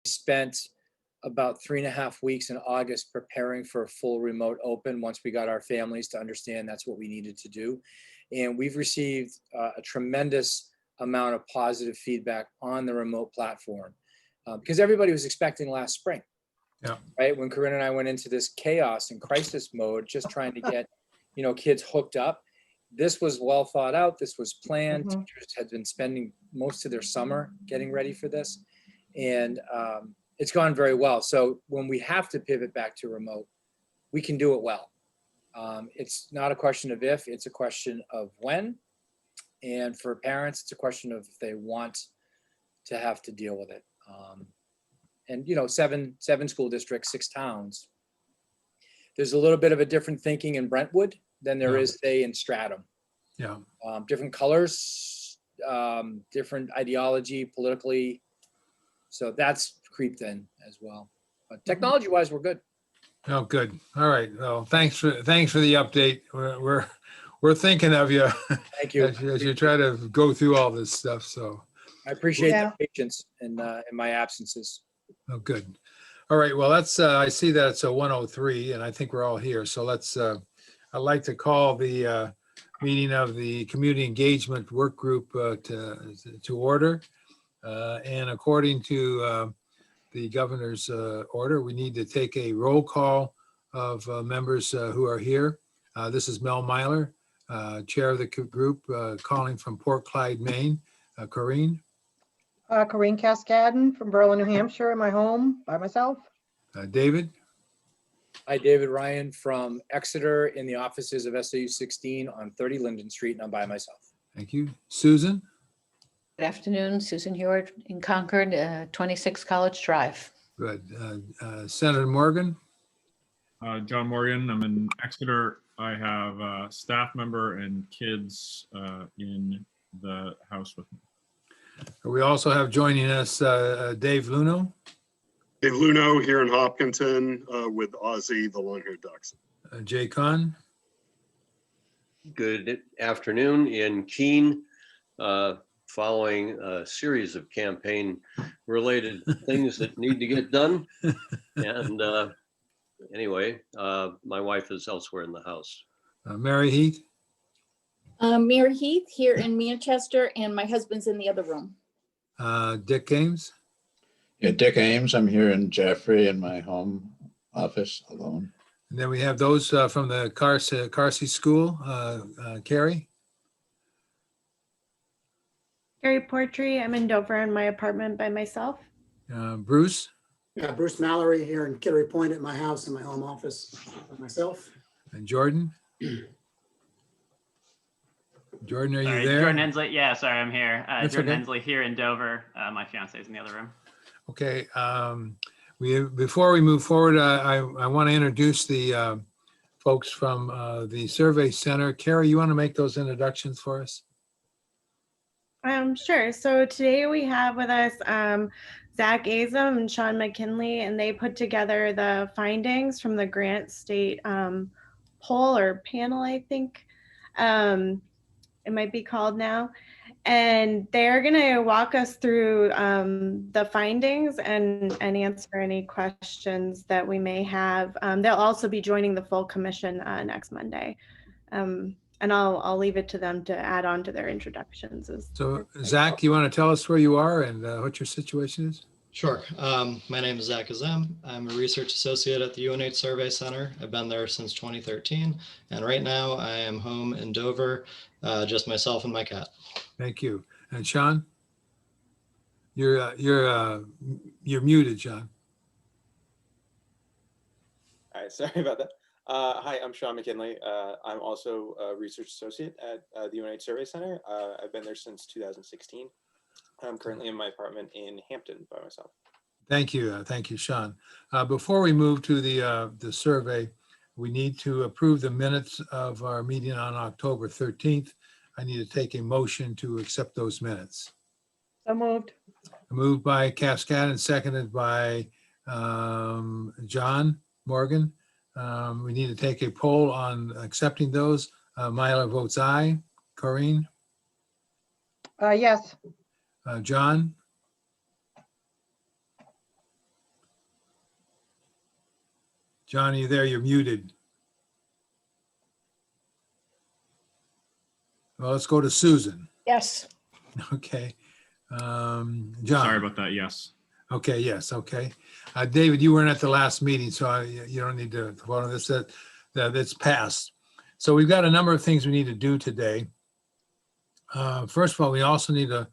spent about 3.5 weeks in August preparing for a full remote open once we got our families to understand that's what we needed to do. And we've received a tremendous amount of positive feedback on the remote platform because everybody was expecting last spring. Yeah. Right. When Corinne and I went into this chaos and crisis mode, just trying to get, kids hooked up. This was well thought out. This was planned. Mhm. Teachers had been spending most of their summer getting ready for this. And it's gone very well. So when we have to pivot back to remote, we can do it well. It's not a question of if, it's a question of when. And for parents, it's a question of if they want to have to deal with it. And seven school districts, 6 towns. There's a little bit of a different thinking in Brentwood than there is, say, in Stratham. Yeah. Different colors, different ideology politically. So that's creeped in as well. But technology-wise, we're good. Oh, good. All right. Well, thanks for the update. We're thinking of you Thank you. as you try to go through all this stuff. So I appreciate Yeah. the patience in my absences. oh, good. All right. Well, that's I see that it's a 1:03, and I think we're all here. So let's. I'd like to call the meeting of the Community Engagement Work Group to order. And according to the governor's order, we need to take a roll call of members who are here. This is Mel Myler, chair of the group, calling from Port Clyde, Maine. Corinne. Corinne Cascadden from Berlin, New Hampshire, in my home by myself. David. Hi, David Ryan from Exeter in the offices of SAU 16 on 30 Linden Street, and I'm by myself. Thank you. Susan. Good afternoon, Susan Heward in Concord, 26 College Drive. Good. Senator Morgan. John Morgan, I'm in Exeter. I have a staff member and kids in the house with me. We also have joining us Dave Luno. Dave Luno here in Hopkinton with Ozzy, the long-haired Dachshund. Jay Kahn. Good afternoon in Keene, following a series of campaign-related things that need to get done. And anyway, my wife is elsewhere in the house. Mary Heath. Mary Heath here in Manchester, and my husband's in the other room. Dick Ames. Yeah, Dick Ames. I'm here in Jaffrey in my home office alone. And then we have those from the Carsey School. Carrie. Carrie Portree. I'm in Dover in my apartment by myself. Bruce. Yeah, Bruce Mallory here in Kittery Point at my house in my home office by myself. And Jordan. Jordan, are you there? Jordan Hensley. Yeah, sorry, I'm here. That's Jordan okay. Hensley here in Dover. My fiance is in the other room. Okay. Before we move forward, I want to introduce the folks from the Survey Center. Carrie, you want to make those introductions for us? Sure. So today we have with us Zach Azam and Sean McKinley, and they put together the findings from the Grant State poll or panel, I think it might be called now. And they're going to walk us through the findings and answer any questions that we may have. They'll also be joining the full commission next Monday. And I'll leave it to them to add on to their introductions. So Zach, you want to tell us where you are and what your situation is? Sure. My name is Zach Azam. I'm a research associate at the UNH Survey Center. I've been there since 2013. And right now I am home in Dover, just myself and my cat. Thank you. And Sean? You're muted, Sean. All right, sorry about that. Hi, I'm Sean McKinley. I'm also a research associate at the UNH Survey Center. I've been there since 2016. I'm currently in my apartment in Hampton by myself. Thank you. Thank you, Sean. Before we move to the survey, we need to approve the minutes of our meeting on October 13th. I need to take a motion to accept those minutes. So moved. Moved by Cascade and seconded by John Morgan. We need to take a poll on accepting those. Myla votes aye. Corinne? Yes. John? John, are you there? You're muted. Well, let's go to Susan. Yes. Okay. John. Sorry about that. Yes. Okay, yes, okay. David, you weren't at the last meeting, so you don't need to vote on this. That's passed. So we've got a number of things we need to do today. First of all, we also need to,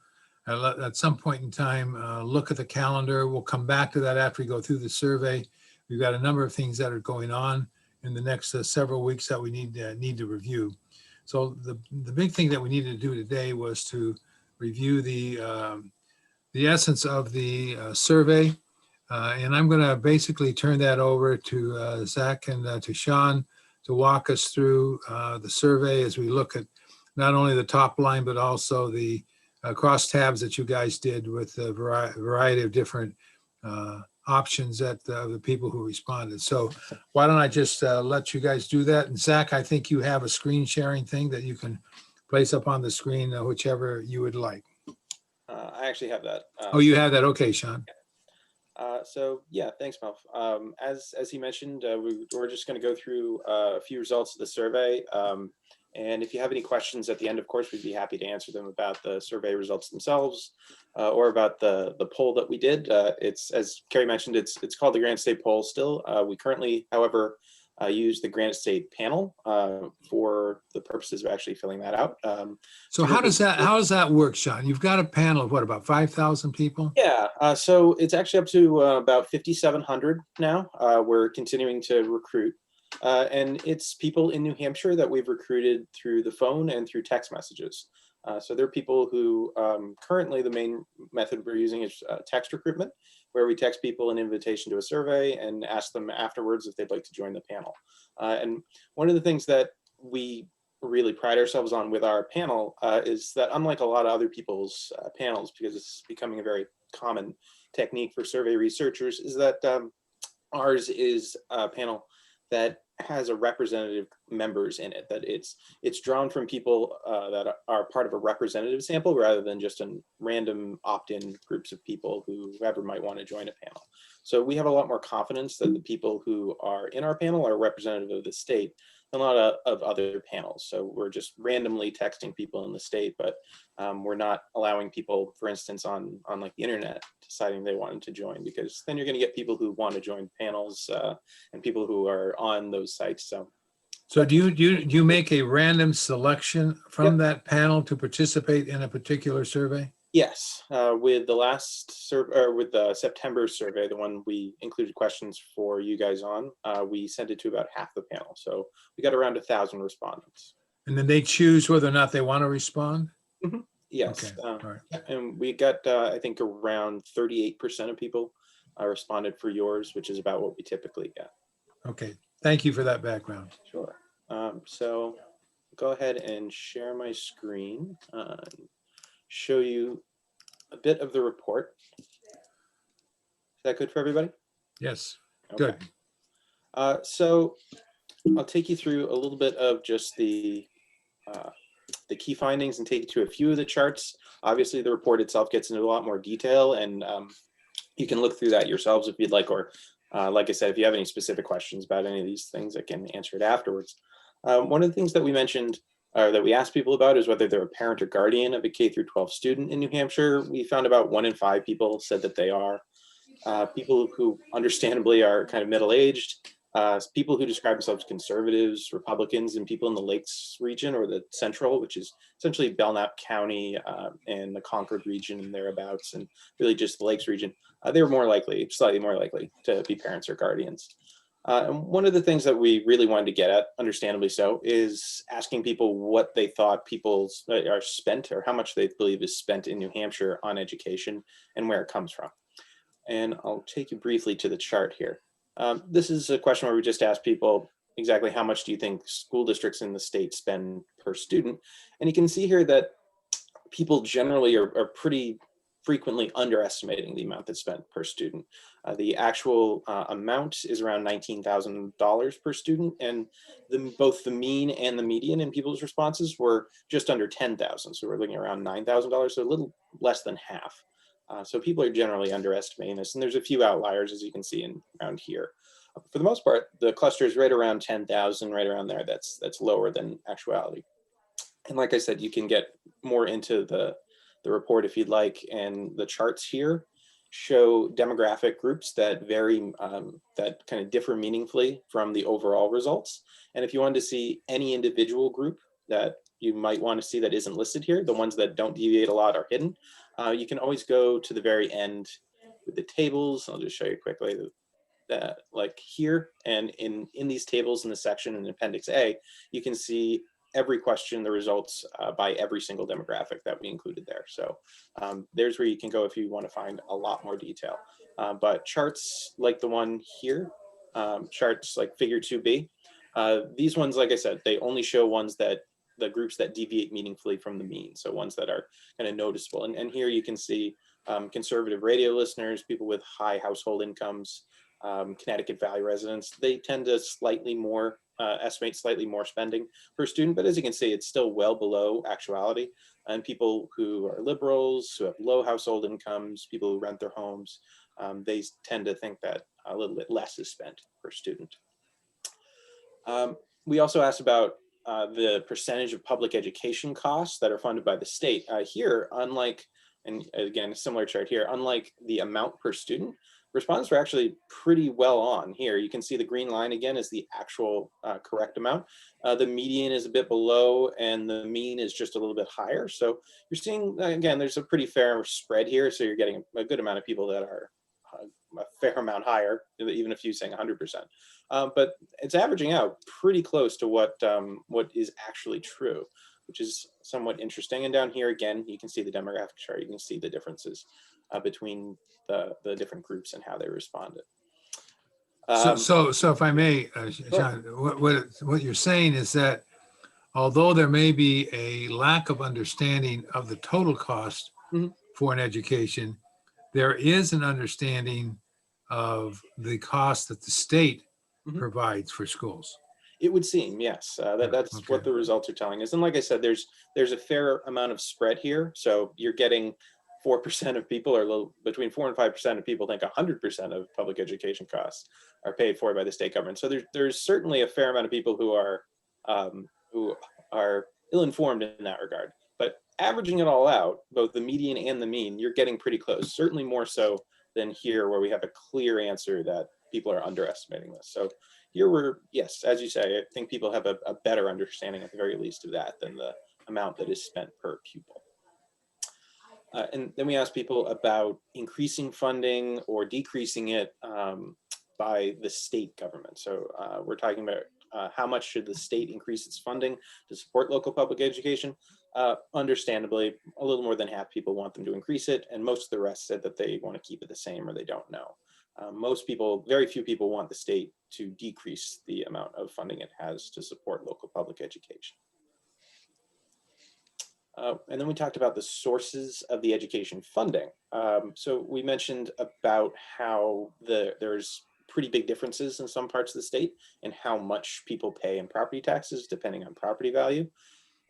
at some point in time, look at the calendar. We'll come back to that after we go through the survey. We've got a number of things that are going on in the next several weeks that we need to review. So the big thing that we needed to do today was to review the essence of the survey. And I'm going to basically turn that over to Zach and to Sean to walk us through the survey as we look at not only the top line, but also the cross tabs that you guys did with a variety of different options that the people who responded. So why don't I just let you guys do that? And Zach, I think you have a screen sharing thing that you can place up on the screen, whichever you would like. I actually have that. Oh, you have that? Okay, Sean. So yeah, thanks, Melf. As he mentioned, we're just going to go through a few results of the survey. And if you have any questions at the end, of course, we'd be happy to answer them about the survey results themselves or about the poll that we did. It's, as Carrie mentioned, it's called the Granite State poll still. We currently, however, use the Granite State panel for the purposes of actually filling that out. So how does that work, Sean? You've got a panel of what, about 5,000 people? Yeah, so it's actually up to about 5,700 now. We're continuing to recruit. And it's people in New Hampshire that we've recruited through the phone and through text messages. So there are people who currently the main method we're using is text recruitment, where we text people an invitation to a survey and ask them afterwards if they'd like to join the panel. And one of the things that we really pride ourselves on with our panel is that unlike a lot of other people's panels, because it's becoming a very common technique for survey researchers, is that ours is a panel that has a representative members in it, that it's drawn from people that are part of a representative sample rather than just a random opt-in groups of people whoever might want to join a panel. So we have a lot more confidence that the people who are in our panel are representative of the state than a lot of other panels. So we're just randomly texting people in the state, but we're not allowing people, for instance, on like the internet, deciding they wanted to join, because then you're going to get people who want to join panels and people who are on those sites. So do you make a random selection from that panel to participate in a particular survey? Yes, with the last with the September survey, the one we included questions for you guys on, we sent it to about half the panel. So we got around 1,000 respondents. And then they choose whether or not they want to respond? Mm-hmm. Yes. Okay. All right. And we got, I think, around 38% of people responded for yours, which is about what we typically get. Okay. Thank you for that background. Sure. So go ahead and share my screen. Show you a bit of the report. Is that good for everybody? Yes. Okay. Good. So I'll take you through a little bit of just the key findings and take you to a few of the charts. Obviously, the report itself gets into a lot more detail, and you can look through that yourselves if you'd like, or like I said, if you have any specific questions about any of these things, I can answer it afterwards. One of the things that we mentioned that we asked people about is whether they're a parent or guardian of a K-12 student in New Hampshire. We found about 1 in 5 people said that they are. People who understandably are kind of middle-aged, people who describe themselves conservatives, Republicans, and people in the Lakes region or the Central, which is essentially Belknap County and the Concord region and thereabouts, and really just the Lakes region. They were more likely, slightly more likely, to be parents or guardians. And one of the things that we really wanted to get at, understandably so, is asking people what they thought people are spent, or how much they believe is spent in New Hampshire on education and where it comes from. And I'll take you briefly to the chart here. This is a question where we just ask people exactly how much do you think school districts in the state spend per student. And you can see here that people generally are pretty frequently underestimating the amount that's spent per student. The actual amount is around $19,000 per student, and both the mean and the median in people's responses were just under $10,000. So we're looking around $9,000, so a little less than half. So people are generally underestimating this, and there's a few outliers, as you can see around here. for the most part, the cluster is right around 10,000, right around there. That's lower than actuality. And like I said, you can get more into the report if you'd like. And the charts here show demographic groups that vary, that kind of differ meaningfully from the overall results. And if you wanted to see any individual group that you might want to see that isn't listed here, the ones that don't deviate a lot are hidden. You can always go to the very end with the tables. I'll just show you quickly that, like here, and in these tables in the section in Appendix A, you can see every question, the results by every single demographic that we included there. So there's where you can go if you want to find a lot more detail. But charts like the one here, charts like Figure 2B, these ones, like I said, they only show ones that the groups that deviate meaningfully from the mean. So ones that are kind of noticeable. And here you can see conservative radio listeners, people with high household incomes, Connecticut Valley residents, they tend to slightly more, estimate slightly more spending per student, but as you can see, it's still well below actuality. And people who are liberals, who have low household incomes, people who rent their homes, they tend to think that a little bit less is spent per student. We also asked about the percentage of public education costs that are funded by the state. Here, unlike, and again, a similar chart here, unlike the amount per student, respondents were actually pretty well on here. You can see the green line again is the actual correct amount. The median is a bit below and the mean is just a little bit higher. So you're seeing, again, there's a pretty fair spread here. So you're getting a good amount of people that are a fair amount higher, even if you're saying 100%. But it's averaging out pretty close to what is actually true, which is somewhat interesting. And down here, again, you can see the demographic chart. You can see the differences between the different groups and how they responded. So if I may, John, what you're saying is that although there may be a lack of understanding of the total cost for an education, there is an understanding of the cost that the state provides for schools. It would seem, yes. That's what the results are telling us. And like I said, there's a fair amount of spread here. So you're getting 4% of people, or between 4 and 5% of people think 100% of public education costs are paid for by the state government. So there's certainly a fair amount of people who are ill-informed in that regard. But averaging it all out, both the median and the mean, you're getting pretty close. Certainly more so than here, where we have a clear answer that people are underestimating this. So here we're, yes, as you say, I think people have a better understanding at the very least of that than the amount that is spent per pupil. And then we asked people about increasing funding or decreasing it by the state government. So we're talking about how much should the state increase its funding to support local public education? Understandably, a little more than half people want them to increase it, and most of the rest said that they want to keep it the same or they don't know. Most people, very few people want the state to decrease the amount of funding it has to support local public education. And then we talked about the sources of the education funding. So we mentioned about how there's pretty big differences in some parts of the state and how much people pay in property taxes depending on property value.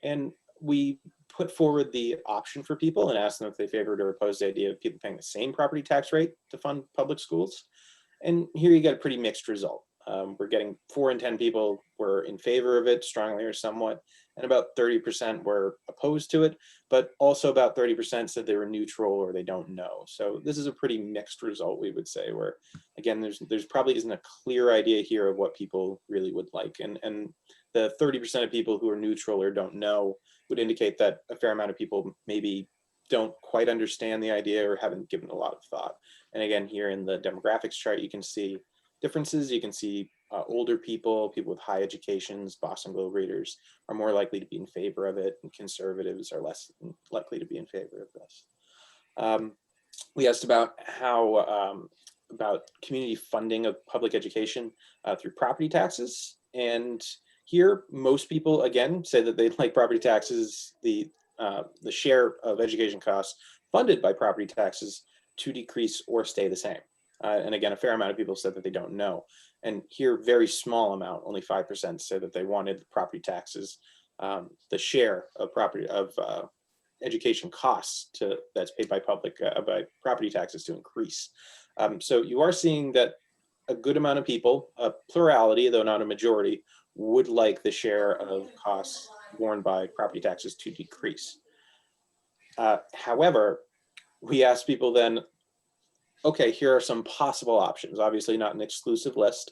And we put forward the option for people and asked them if they favored or opposed the idea of people paying the same property tax rate to fund public schools. And here you get a pretty mixed result. We're getting 4 in 10 people were in favor of it, strongly or somewhat, and about 30% were opposed to it, but also about 30% said they were neutral or they don't know. So this is a pretty mixed result, we would say, where, again, there's probably isn't a clear idea here of what people really would like. And the 30% of people who are neutral or don't know would indicate that a fair amount of people maybe don't quite understand the idea or haven't given a lot of thought. And again, here in the demographics chart, you can see differences. You can see older people, people with high educations, Boston Globe readers are more likely to be in favor of it, and conservatives are less likely to be in favor of this. We asked about how, about community funding of public education through property taxes. And here, most people, again, say that they'd like property taxes, the share of education costs funded by property taxes to decrease or stay the same. And again, a fair amount of people said that they don't know. And here, very small amount, only 5% said that they wanted the property taxes, the share of education costs that's paid by by property taxes to increase. So you are seeing that a good amount of people, a plurality, though not a majority, would like the share of costs borne by property taxes to decrease. However, we asked people then, okay, here are some possible options. Obviously not an exclusive list,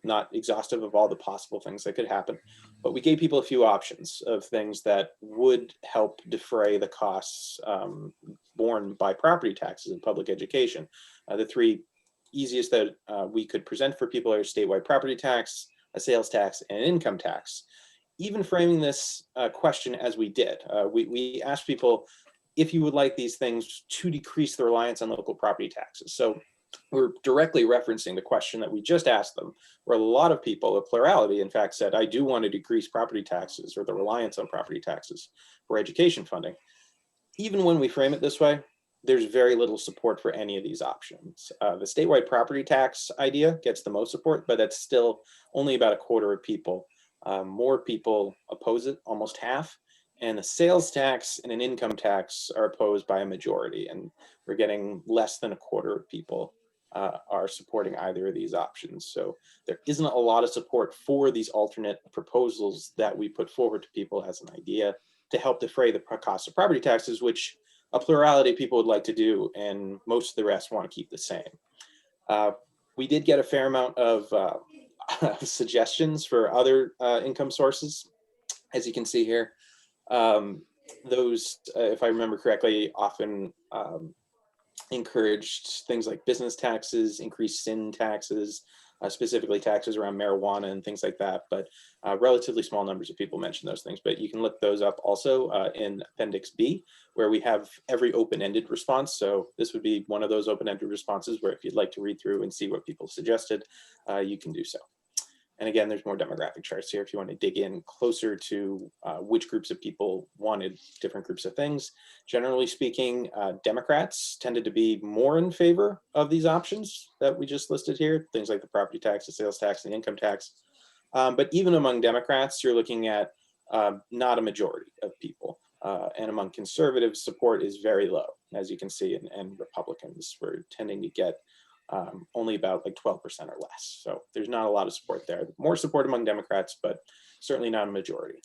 not exhaustive of all the possible things that could happen, but we gave people a few options of things that would help defray the costs borne by property taxes in public education. The three easiest that we could present for people are statewide property tax, a sales tax, and an income tax. Even framing this question as we did, we asked people if you would like these things to decrease the reliance on local property taxes. So we're directly referencing the question that we just asked them, where a lot of people, a plurality in fact, said, I do want to decrease property taxes or the reliance on property taxes for education funding. Even when we frame it this way, there's very little support for any of these options. The statewide property tax idea gets the most support, but that's still only about a quarter of people. More people oppose it, almost half. And the sales tax and an income tax are opposed by a majority. And we're getting less than a quarter of people are supporting either of these options. So there isn't a lot of support for these alternate proposals that we put forward to people as an idea to help defray the cost of property taxes, which a plurality of people would like to do, and most of the rest want to keep the same. We did get a fair amount of suggestions for other income sources, as you can see here. Those, if I remember correctly, often encouraged things like business taxes, increased sin taxes, specifically taxes around marijuana and things like that, but relatively small numbers of people mention those things. But you can look those up also in Appendix B, where we have every open-ended response. So this would be one of those open-ended responses where if you'd like to read through and see what people suggested, you can do so. And again, there's more demographic charts here if you want to dig in closer to which groups of people wanted different groups of things. Generally speaking, Democrats tended to be more in favor of these options that we just listed here, things like the property tax, the sales tax, and the income tax. But even among Democrats, you're looking at not a majority of people. And among conservatives, support is very low, as you can see, and Republicans were tending to get only about like 12% or less. So there's not a lot of support there. More support among Democrats, but certainly not a majority.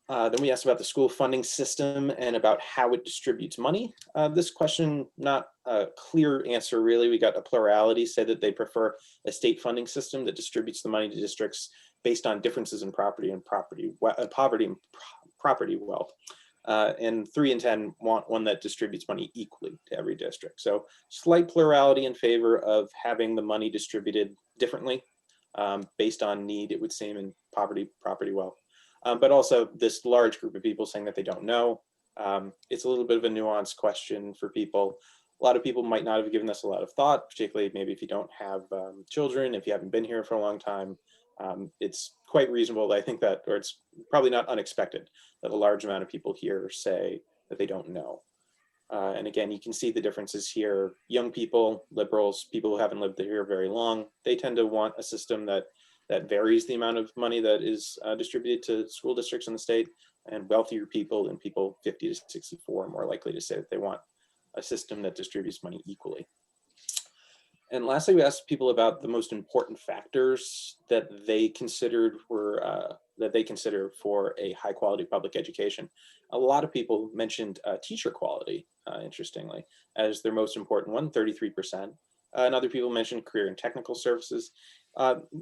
Then we asked about the school funding system and about how it distributes money. This question, not a clear answer really. We got a plurality say that they prefer a state funding system that distributes the money to districts based on differences in poverty and property wealth. And 3 in 10 want one that distributes money equally to every district. So slight plurality in favor of having the money distributed differently based on need, it would seem, in poverty, property wealth. But also this large group of people saying that they don't know. It's a little bit of a nuanced question for people. A lot of people might not have given this a lot of thought, particularly maybe if you don't have children, if you haven't been here for a long time. It's quite reasonable, I think that, or it's probably not unexpected that a large amount of people here say that they don't know. And again, you can see the differences here. Young people, liberals, people who haven't lived here very long, they tend to want a system that varies the amount of money that is distributed to school districts in the state, and wealthier people and people 50 to 64 are more likely to say that they want a system that distributes money equally. And lastly, we asked people about the most important factors that they considered were for a high quality public education. A lot of people mentioned teacher quality, interestingly, as their most important one, 33%. And other people mentioned career and technical services.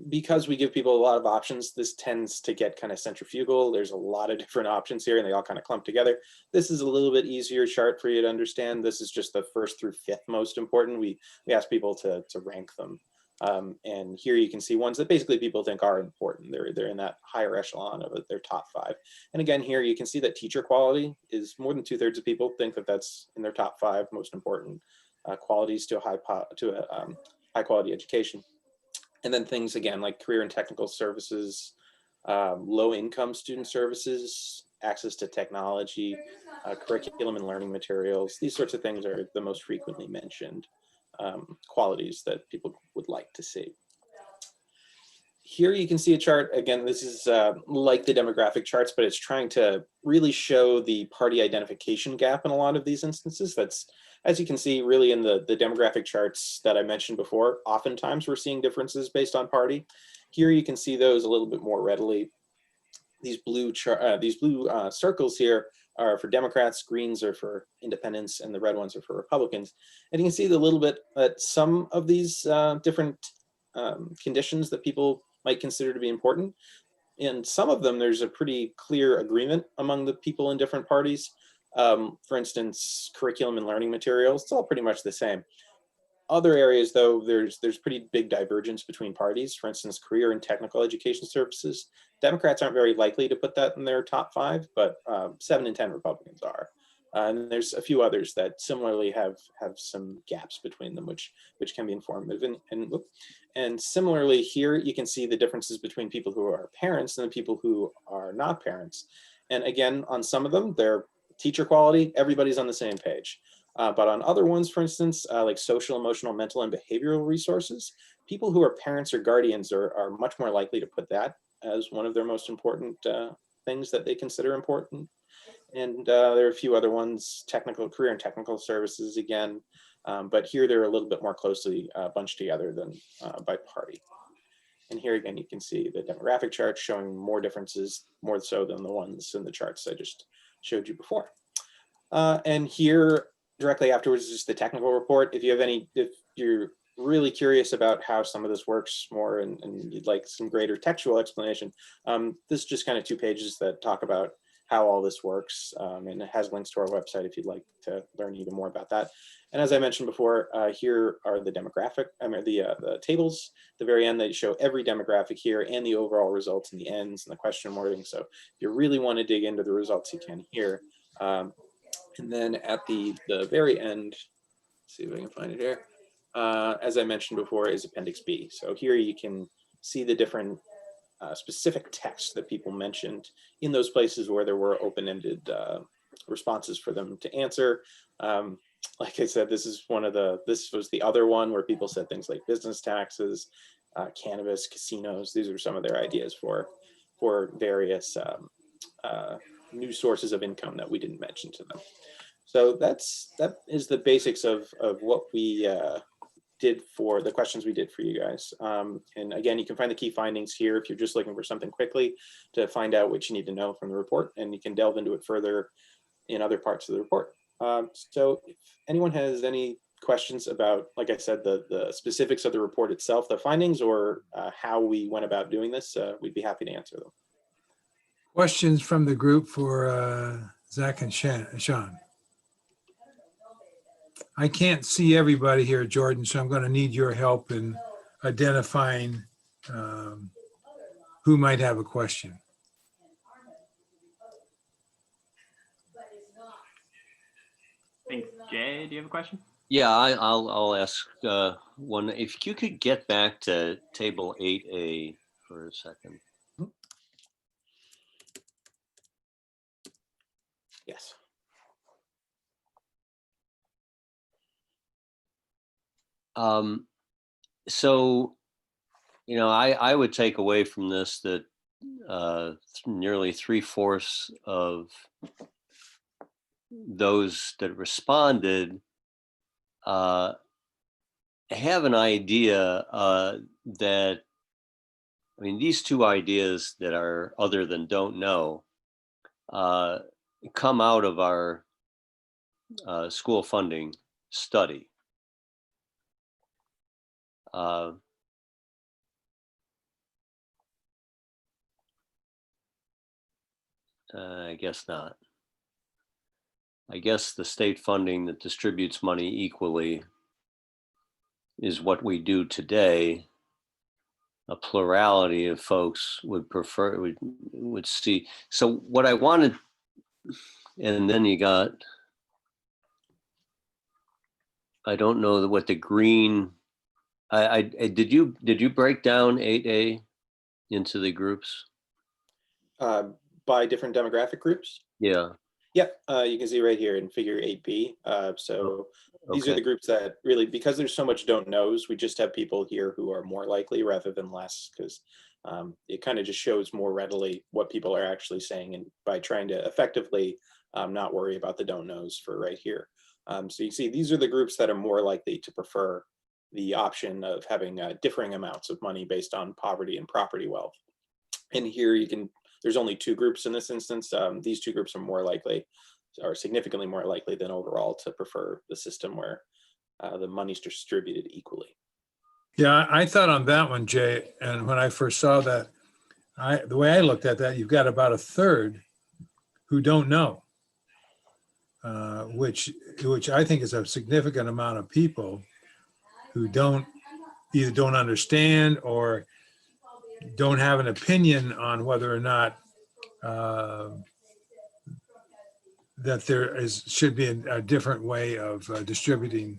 Because we give people a lot of options, this tends to get kind of centrifugal. There's a lot of different options here and they all kind of clump together. This is a little bit easier chart for you to understand. This is just the 1st through 5th most important. We ask people to rank them. And here you can see ones that basically people think are important. They're in that higher echelon of their top 5. And again, here you can see that teacher quality is more than 2/3 of people think that that's in their top 5 most important qualities to a high quality education. And then things again like career and technical services, low income student services, access to technology, curriculum and learning materials. These sorts of things are the most frequently mentioned qualities that people would like to see. Here you can see a chart. Again, this is like the demographic charts, but it's trying to really show the party identification gap in a lot of these instances. That's as you can see, really in the demographic charts that I mentioned before, oftentimes we're seeing differences based on party. Here you can see those a little bit more readily. These blue circles here are for Democrats, greens are for independents, and the red ones are for Republicans. And you can see the little bit that some of these different conditions that people might consider to be important. In some of them, there's a pretty clear agreement among the people in different parties. For instance, curriculum and learning materials, it's all pretty much the same. Other areas, though, there's pretty big divergence between parties. For instance, career and technical education services. Democrats aren't very likely to put that in their top 5, but 7 in 10 Republicans are. And there's a few others that similarly have some gaps between them, which can be informative. And similarly here, you can see the differences between people who are parents and the people who are not parents. And again, on some of them, they're teacher quality, everybody's on the same page. But on other ones, for instance, like social, emotional, mental, and behavioral resources, people who are parents or guardians are much more likely to put that as one of their most important things that they consider important. And there are a few other ones, career and technical services again, but here they're a little bit more closely bunched together than by party. And here again, you can see the demographic chart showing more differences, more so than the ones in the charts I just showed you before. And here, directly afterwards, is the technical report. If you're really curious about how some of this works more and you'd like some greater textual explanation, this is just kind of 2 pages that talk about how all this works, and it has links to our website if you'd like to learn even more about that. And as I mentioned before, here are the the tables at the very end that show every demographic here and the overall results and the ends and the question wording. So if you really want to dig into the results, you can here. And then at the very end, let's see if I can find it here. As I mentioned before, is Appendix B. So here you can see the different specific text that people mentioned in those places where there were open-ended responses for them to answer. Like I said, this was the other one where people said things like business taxes, cannabis, casinos. These are some of their ideas for various new sources of income that we didn't mention to them. So that is the basics of what we did for the questions we did for you guys. And again, you can find the key findings here if you're just looking for something quickly to find out what you need to know from the report, and you can delve into it further in other parts of the report. So if anyone has any questions about, like I said, the specifics of the report itself, the findings, or how we went about doing this, we'd be happy to answer them. Questions from the group for Zach and Sean? I can't see everybody here, Jordan, so I'm going to need your help in identifying who might have a question. I think, Jay, do you have a question? Yeah, I'll ask one. If you could get back to table 8A for a second. Yes. So, I would take away from this that nearly 3/4 of those that responded have an idea that, these 2 ideas that are other than don't know come out of our school funding study. I guess not. I guess the state funding that distributes money equally is what we do today. A plurality of folks would prefer, would see. So what I wanted, and then you got, I don't know what the green, did you break down 8A into the groups? By different demographic groups? Yeah. Yep, you can see right here in figure 8B. These are the groups that really, because there's so much don't knows, we just have people here who are more likely rather than less, because it kind of just shows more readily what people are actually saying, and by trying to effectively not worry about the don't knows for right here. So you see, these are the groups that are more likely to prefer the option of having differing amounts of money based on poverty and property wealth. And here there's only two groups in this instance. These two groups are significantly more likely than overall to prefer the system where the money's distributed equally. Yeah, I thought on that one, Jay, and when I first saw that, the way I looked at that, you've got about a third who don't know, which I think is a significant amount of people who either don't understand or don't have an opinion on whether or not that there should be a different way of distributing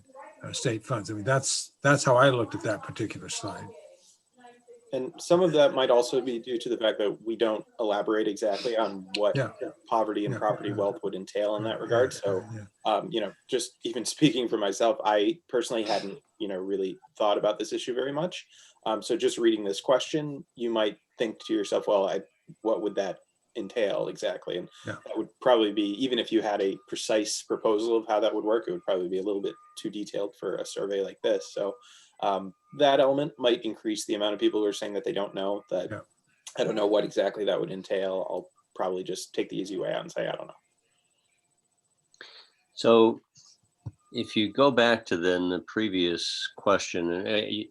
state funds. I mean, that's how I looked at that particular slide. And some of that might also be due to the fact that we don't elaborate exactly on what poverty and property wealth would entail in that regard. So, just even speaking for myself, I personally hadn't, really thought about this issue very much. So just reading this question, you might think to yourself, well, what would that entail exactly? And that would probably be, even if you had a precise proposal of how that would work, it would probably be a little bit too detailed for a survey like this. So that element might increase the amount of people who are saying that they don't know. I don't know what exactly that would entail. I'll probably just take the easy way out and say, I don't know. So if you go back to then the previous question, I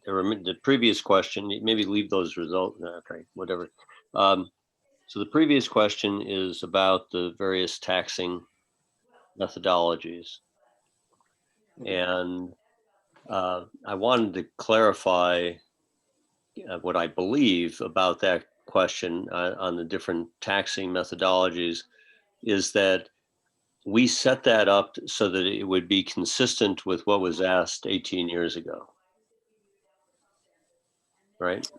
remember the previous question, maybe leave those results, okay, whatever. So the previous question is about the various taxing methodologies. And I wanted to clarify what I believe about that question on the different taxing methodologies is that we set that up so that it would be consistent with what was asked 18 years ago. Right?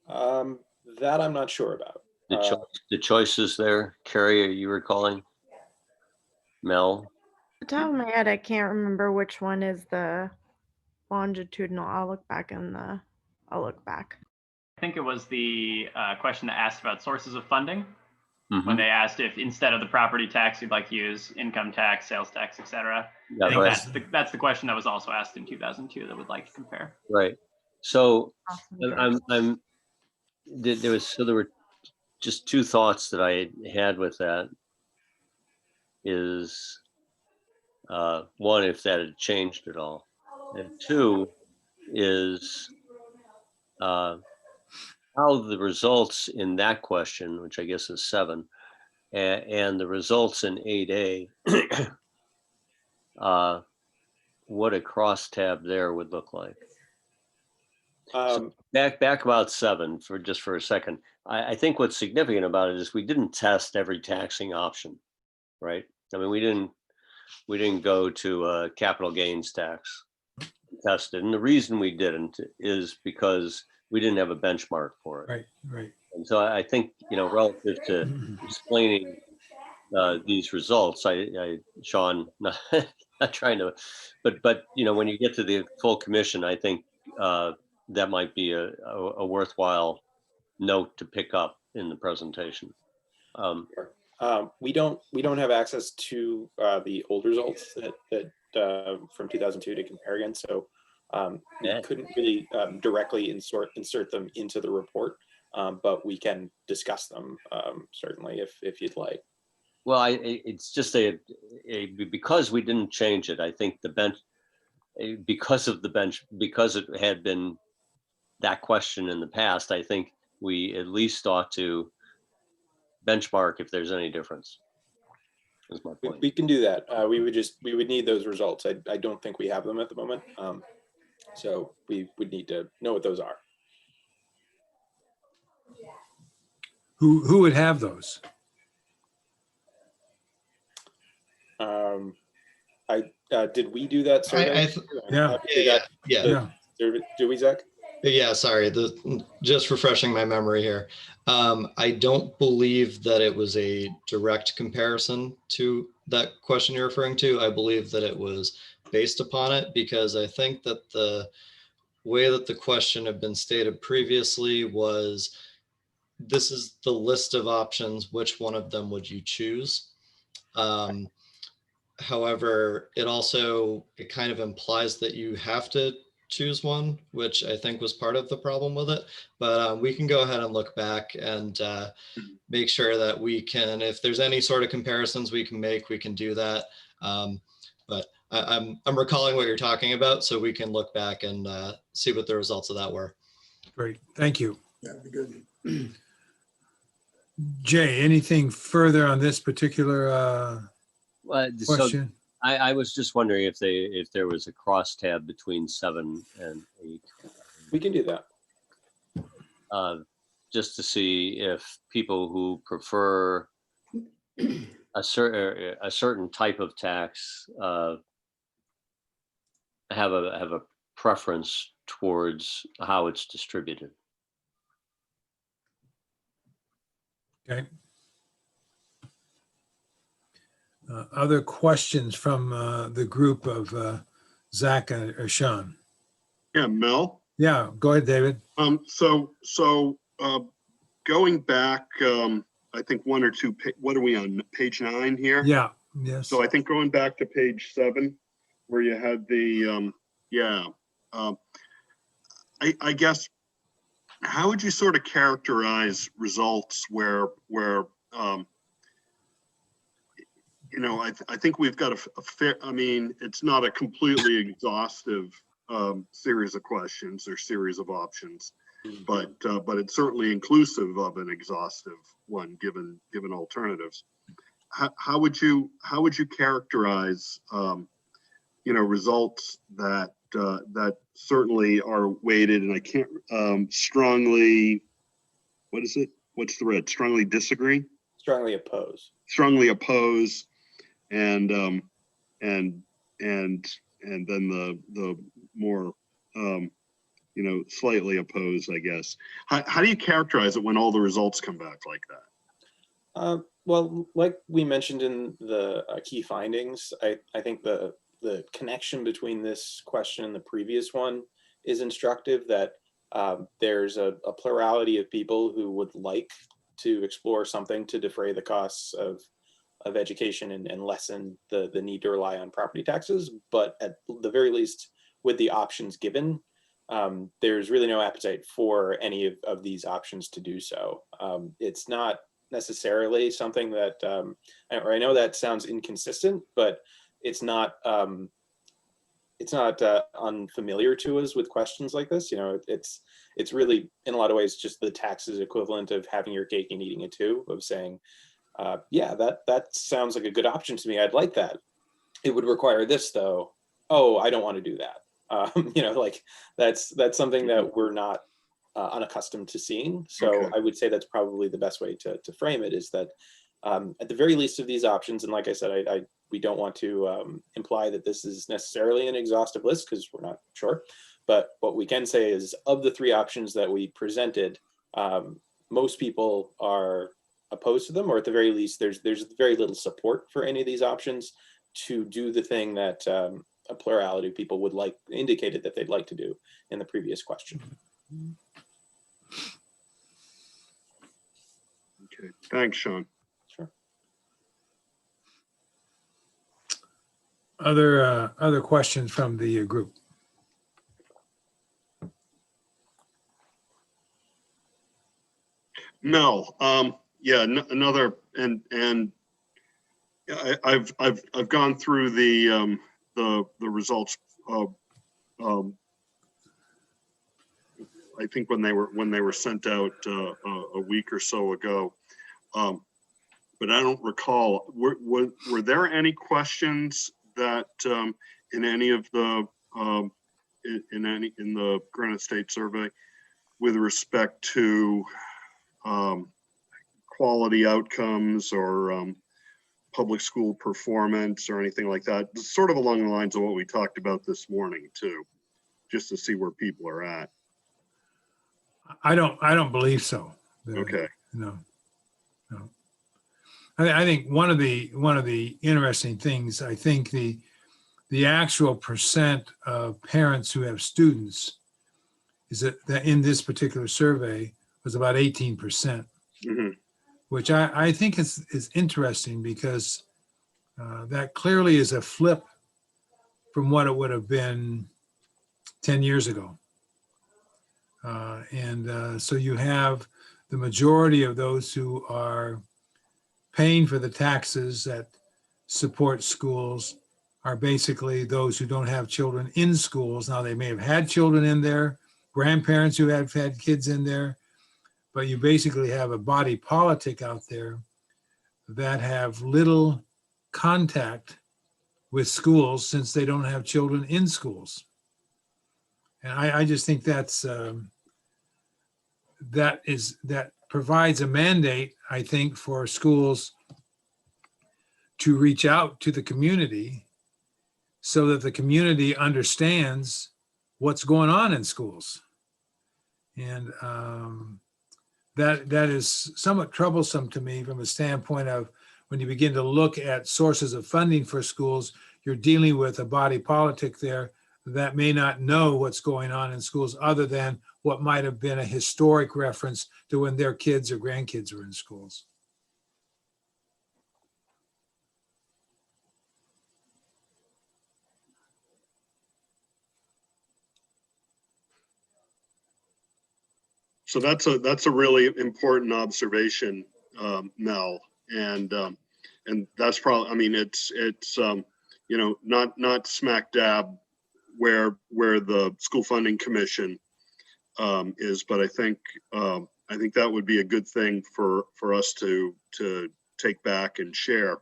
That I'm not sure about. The choices there, Carrie, are you recalling? Mel? Off the top of my head, I can't remember which one is the longitudinal. I'll look back. I think it was the question that asked about sources of funding. Mm-hmm. When they asked if instead of the property tax, you'd like to use income tax, sales tax, etc. Yeah, I think that's the question that was also asked in 2002 that would like to compare. Right. So there were just two thoughts that I had with that. Is one, if that had changed at all, and two is how the results in that question, which I guess is 7, and the results in 8A, what a crosstab there would look like. So back about 7 for a second. I think what's significant about it is we didn't test every taxing option, right? I mean, we didn't go to capital gains tax tested, and the reason we didn't is because we didn't have a benchmark for it. Right. And so I think, relative to explaining these results, Sean, not trying to, but when you get to the full commission, I think that might be a worthwhile note to pick up in the presentation. We don't have access to the old results that from 2002 to compare against, so we couldn't really directly insert them into the report, but we can discuss them certainly if you'd like. Well, it's just because we didn't change it. I think because it had been that question in the past, I think we at least ought to benchmark if there's any difference. Is my point. We can do that. We would need those results. I don't think we have them at the moment. So we would need to know what those are. Who would have those? Did we do that survey? Yeah. Do we, Zach? Yeah, sorry, just refreshing my memory here. I don't believe that it was a direct comparison to that question you're referring to. I believe that it was based upon it, because I think that the way that the question had been stated previously was, this is the list of options, which one of them would you choose? However, it kind of implies that you have to choose one, which I think was part of the problem with it. But we can go ahead and look back and make sure that we can, if there's any sort of comparisons we can make, we can do that. But I'm recalling what you're talking about, so we can look back and see what the results of that were. Great, thank you. That'd be good. Jay, anything further on this particular So question? I was just wondering if there was a crosstab between 7 and 8. We can do that. Just to see if people who prefer a certain type of tax have a preference towards how it's distributed. Okay. Other questions from the group of Zach or Sean? Yeah, Mel. Yeah, go ahead, David. So going back, I think one or two, what are we on, page 9 here? Yeah, yes. So I think going back to page 7, where you had the, I guess, how would you sort of characterize results where you know, I think we've got a fair, I mean, it's not a completely exhaustive series of questions or series of options, but it's certainly inclusive of an exhaustive one given alternatives. How would you characterize you know, results that certainly are weighted, and I can't strongly, what is it? What's the red? Strongly disagree? Strongly oppose. Strongly oppose, and then the more you know, slightly oppose, I guess. How do you characterize it when all the results come back like that? Well, like we mentioned in the key findings, I think the connection between this question and the previous one is instructive, that there's a plurality of people who would like to explore something to defray the costs of education and lessen the need to rely on property taxes. But at the very least, with the options given, there's really no appetite for any of these options to do so. It's not necessarily something that, I know that sounds inconsistent, but it's not unfamiliar to us with questions like this. You know, it's really in a lot of ways just the taxes equivalent of having your cake and eating it too, of saying, yeah, that sounds like a good option to me. I'd like that. It would require this though. Oh, I don't want to do that. You know, like that's something that we're not unaccustomed to seeing. So Okay. I would say that's probably the best way to frame it, is that at the very least of these options, and like I said, we don't want to imply that this is necessarily an exhaustive list because we're not sure. But what we can say is, of the 3 options that we presented, most people are opposed to them, or at the very least, there's very little support for any of these options to do the thing that a plurality of people would like, indicated that they'd like to do in the previous question. Okay, thanks, Sean. Sure. Other questions from the group? Mel, yeah, another, and I've gone through the results of, I think when they were sent out a week or so ago, but I don't recall. Were there any questions that in any of the in the Granite State survey with respect to quality outcomes or public school performance or anything like that? Sort of along the lines of what we talked about this morning too, just to see where people are at. I don't believe so. Okay. No. I think one of the interesting things, I think the actual percent of parents who have students is that in this particular survey was about 18%, Mm-hmm. which I think is interesting, because That clearly is a flip from what it would have been 10 years ago. So you have the majority of those who are paying for the taxes that support schools are basically those who don't have children in schools. Now, they may have had children in there, grandparents who have had kids in there, but you basically have a body politic out there that have little contact with schools since they don't have children in schools. And I just think that provides a mandate, I think, for schools to reach out to the community so that the community understands what's going on in schools. And that is somewhat troublesome to me from a standpoint of when you begin to look at sources of funding for schools, you're dealing with a body politic there that may not know what's going on in schools other than what might have been a historic reference to when their kids or grandkids were in schools. So that's a really important observation, Mel, and that's probably, I mean, it's you know, not smack dab where the school funding commission is, but I think that would be a good thing for us to take back and share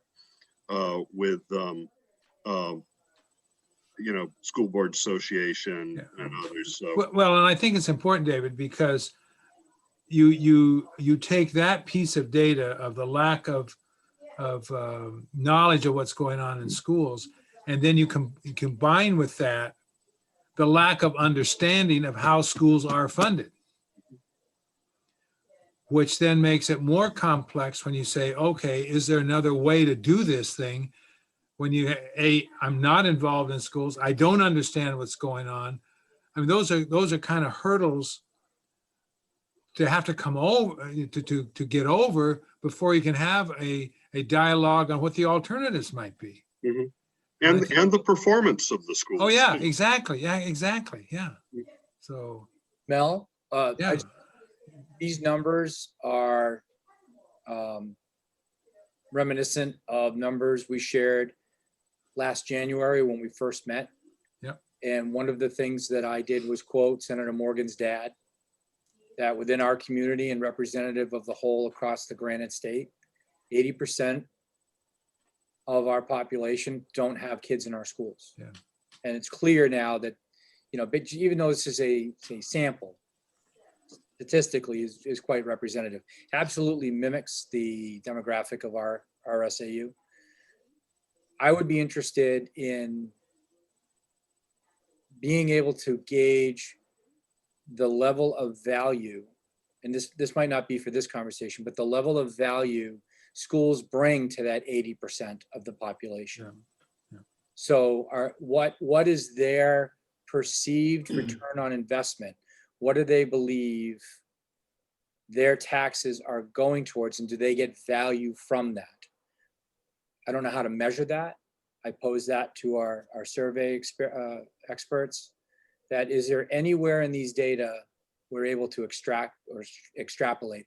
with you know, school board association and others. So Well, and I think it's important, David, because you take that piece of data of the lack of knowledge of what's going on in schools, and then you combine with that the lack of understanding of how schools are funded, which then makes it more complex when you say, okay, is there another way to do this thing? When I'm not involved in schools, I don't understand what's going on. I mean, those are kind of hurdles to have to come over to get over before you can have a dialogue on what the alternatives might be. mm-hmm. And the performance of the schools. Oh yeah, too. exactly. Yeah, exactly. Yeah. So Mel, yeah. these numbers are reminiscent of numbers we shared last January when we first met. Yep. And one of the things that I did was quote Senator Morgan's dad, that within our community and representative of the whole across the Granite State, 80% of our population don't have kids in our schools. Yeah. And it's clear now that, you know, but even though this is a sample, statistically is quite representative. Absolutely mimics the demographic of our SAU. I would be interested in being able to gauge the level of value, and this might not be for this conversation, but the level of value schools bring to that 80% of the population. Yeah. Yeah. So what is their perceived return on investment? What do they believe their taxes are going towards, and do they get value from that? I don't know how to measure that. I pose that to our survey experts. That is there anywhere in these data we're able to extract or extrapolate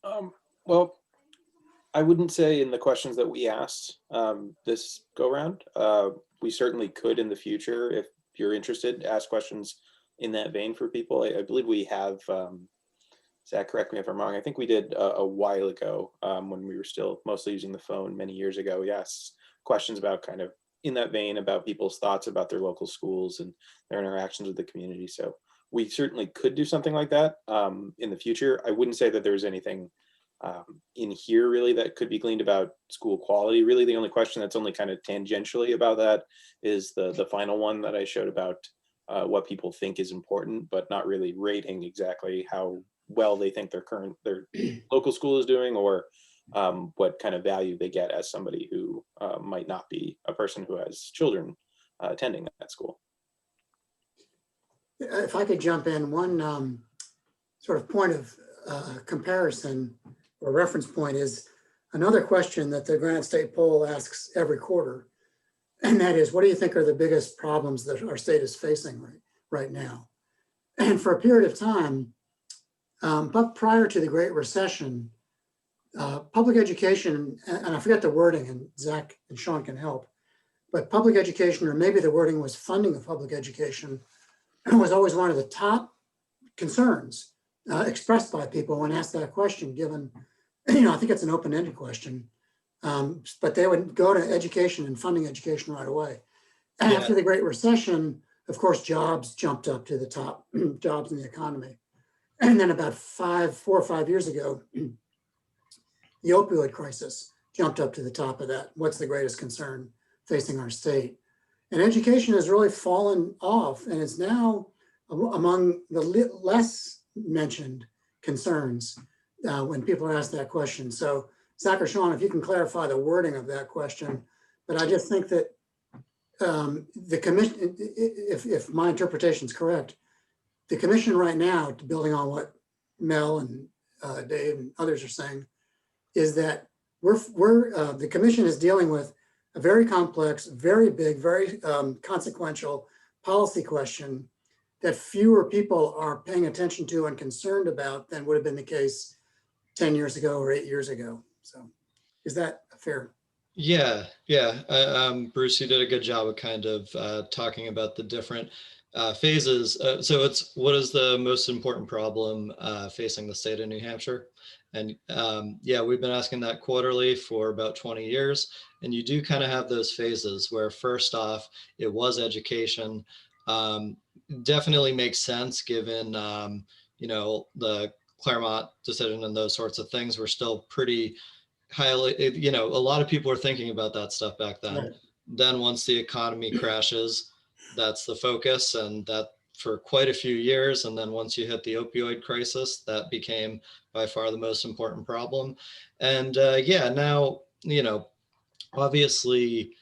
that? Well, I wouldn't say in the questions that we asked this go round. We certainly could in the future, if you're interested, ask questions in that vein for people. I believe we have, Zach, correct me if I'm wrong, I think we did a while ago when we were still mostly using the phone many years ago. We asked questions about kind of in that vein about people's thoughts about their local schools and their interactions with the community. So we certainly could do something like that in the future. I wouldn't say that there's anything in here really that could be gleaned about school quality. Really, the only question that's only kind of tangentially about that is the final one that I showed about what people think is important, but not really rating exactly how well they think their local school is doing, or what kind of value they get as somebody who might not be a person who has children attending that school. If I could jump in, one sort of point of comparison or reference point is another question that the Granite State poll asks every quarter. And that is, what do you think are the biggest problems that our state is facing right now? And for a period of time, but prior to the Great Recession, public education, and I forget the wording, and Zach and Sean can help, but public education, or maybe the wording was funding of public education, was always one of the top concerns expressed by people when asked that question, given, I think it's an open-ended question, but they would go to education and funding education right away. And after the Great Recession, of course, jobs jumped up to the top, jobs in the economy. And then about 4 or 5 years ago, the opioid crisis jumped up to the top of that. What's the greatest concern facing our state? And education has really fallen off, and it's now among the less mentioned concerns when people are asked that question. So Zach or Sean, if you can clarify the wording of that question, but I just think that the commission, if my interpretation is correct, the commission right now, building on what Mel and Dave and others are saying, is that the commission is dealing with a very complex, very big, very consequential policy question that fewer people are paying attention to and concerned about than would have been the case 10 years ago or 8 years ago. So is that fair? Yeah. Bruce, you did a good job of kind of talking about the different phases. So it's, what is the most important problem facing the state of New Hampshire? And yeah, we've been asking that quarterly for about 20 years. And you do kind of have those phases where first off, it was education. Definitely makes sense given, the Claremont decision and those sorts of things were still pretty highly, a lot of people were thinking about that stuff back then. Right. Then once the economy crashes, that's the focus, and that for quite a few years. And then once you hit the opioid crisis, that became by far the most important problem. And now, obviously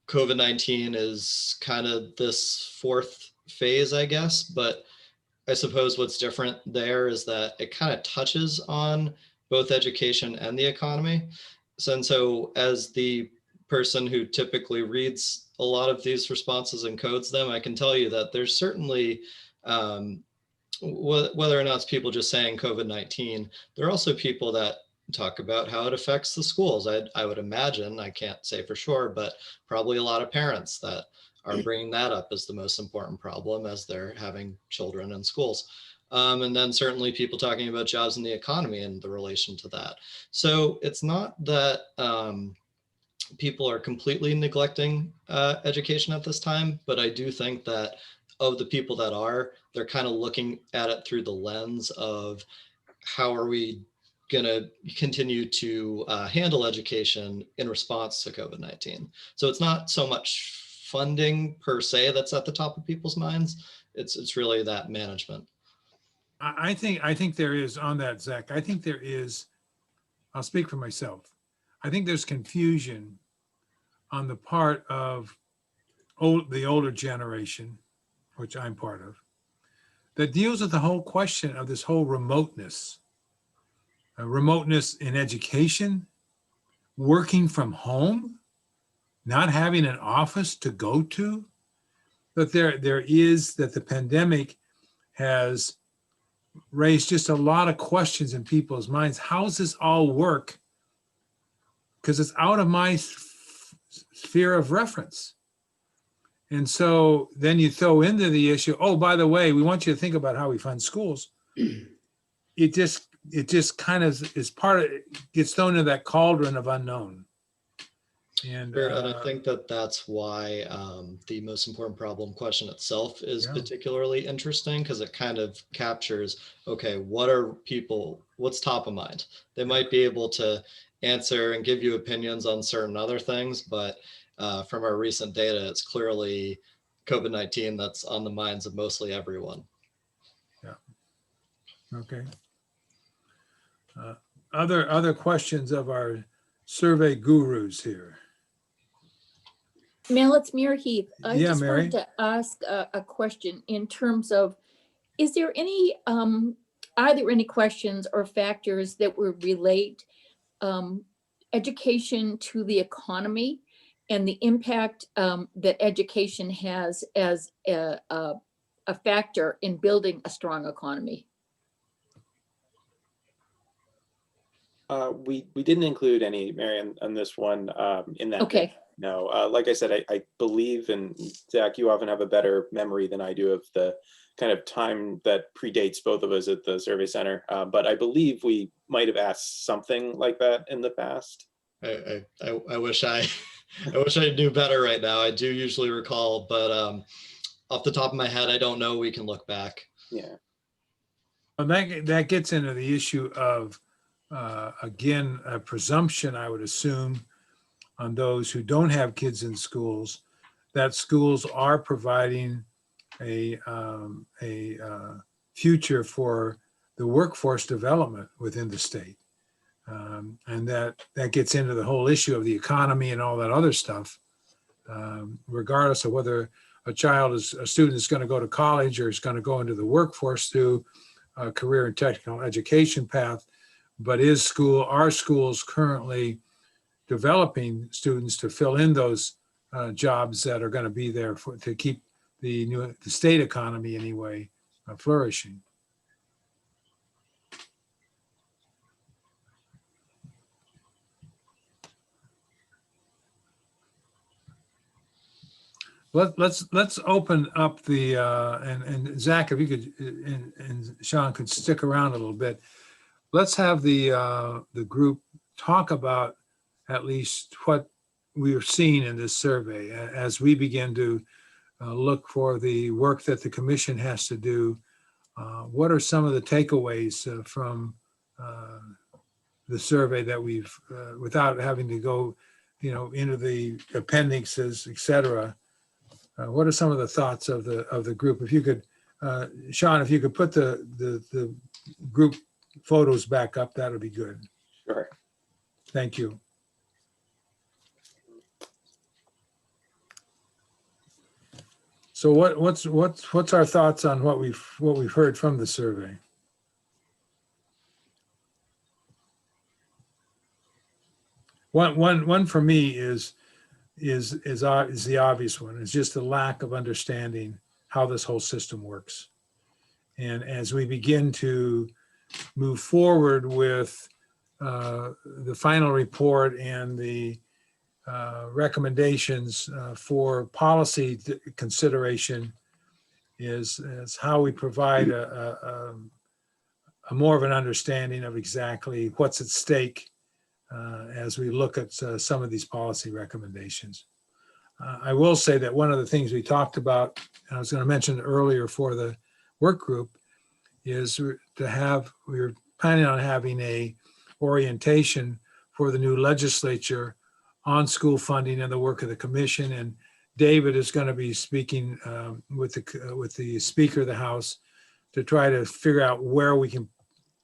COVID-19 is kind of this fourth phase, I guess, but I suppose what's different there is that it kind of touches on both education and the economy. So as the person who typically reads a lot of these responses and codes them, I can tell you that there's certainly, whether or not it's people just saying COVID-19, there are also people that talk about how it affects the schools. I would imagine, I can't say for sure, but probably a lot of parents that are bringing that up as the most important problem as they're having children in schools. And then certainly people talking about jobs in the economy and the relation to that. So it's not that people are completely neglecting education at this time, but I do think that of the people that are, they're kind of looking at it through the lens of how are we going to continue to handle education in response to COVID-19. So it's not so much funding per se that's at the top of people's minds. It's really that management. I think there is, on that, Zach, I think there is, I'll speak for myself. I think there's confusion on the part of the older generation, which I'm part of, that deals with the whole question of this whole remoteness in education, working from home, not having an office to go to. But there is that the pandemic has raised just a lot of questions in people's minds. How does this all work? Because it's out of my sphere of reference. And so then you throw into the issue, oh, by the way, we want you to think about how we fund schools. It just kind of is gets thrown into that cauldron of unknown. And I think that's why the most important problem question itself is particularly interesting, because it kind of captures, okay, what's top of mind? They might be able to answer and give you opinions on certain other things, but from our recent data, it's clearly COVID-19 that's on the minds of mostly everyone. Yeah. Okay. Other questions of our survey gurus here? Mel, it's Mary Heath. I Yeah, just Mary. wanted to ask a question in terms of, is there any are there any questions or factors that would relate education to the economy and the impact that education has as a factor in building a strong economy? We didn't include any, Mary, on this one in that. Okay. No, like I said, I believe, and Zach, you often have a better memory than I do of the kind of time that predates both of us at the Survey Center. But I believe we might have asked something like that in the past. I wish I wish I knew better right now. I do usually recall, but off the top of my head, I don't know. We can look back. Yeah. Well, that gets into the issue of, again, a presumption, I would assume, on those who don't have kids in schools, that schools are providing a future for the workforce development within the state. And that gets into the whole issue of the economy and all that other stuff, regardless of whether a student is going to go to college or is going to go into the workforce through a career and technical education path. But are schools currently developing students to fill in those jobs that are going to be there to keep the state economy anyway flourishing? Let's open up the and Zach, if you could, and Sean could stick around a little bit. Let's have the group talk about at least what we are seeing in this survey as we begin to look for the work that the commission has to do. What are some of the takeaways from the survey that we've, without having to go, into the appendixes, et cetera? What are some of the thoughts of the group? If you could, Sean, if you could put the group photos back up, that would be good. Sure. Thank you. So what's our thoughts on what we've heard from the survey? One for me is the obvious one. It's just the lack of understanding how this whole system works. And as we begin to move forward with the final report and the recommendations for policy consideration, is how we provide a more of an understanding of exactly what's at stake as we look at some of these policy recommendations. I will say that one of the things we talked about, and I was going to mention earlier for the work group, is we're planning on having a orientation for the new legislature on school funding and the work of the commission. And David is going to be speaking with the Speaker of the House to try to figure out where we can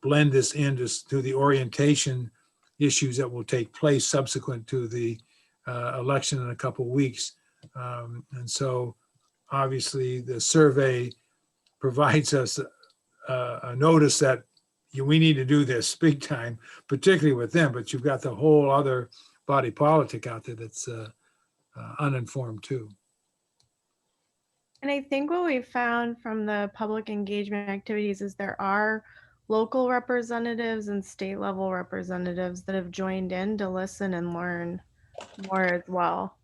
blend this into the orientation issues that will take place subsequent to the election in a couple of weeks. And so obviously the survey provides us a notice that we need to do this big time, particularly with them, but you've got the whole other body politic out there that's uninformed too. And I think what we found from the public engagement activities is there are local representatives and state level representatives that have joined in to listen and learn more as well.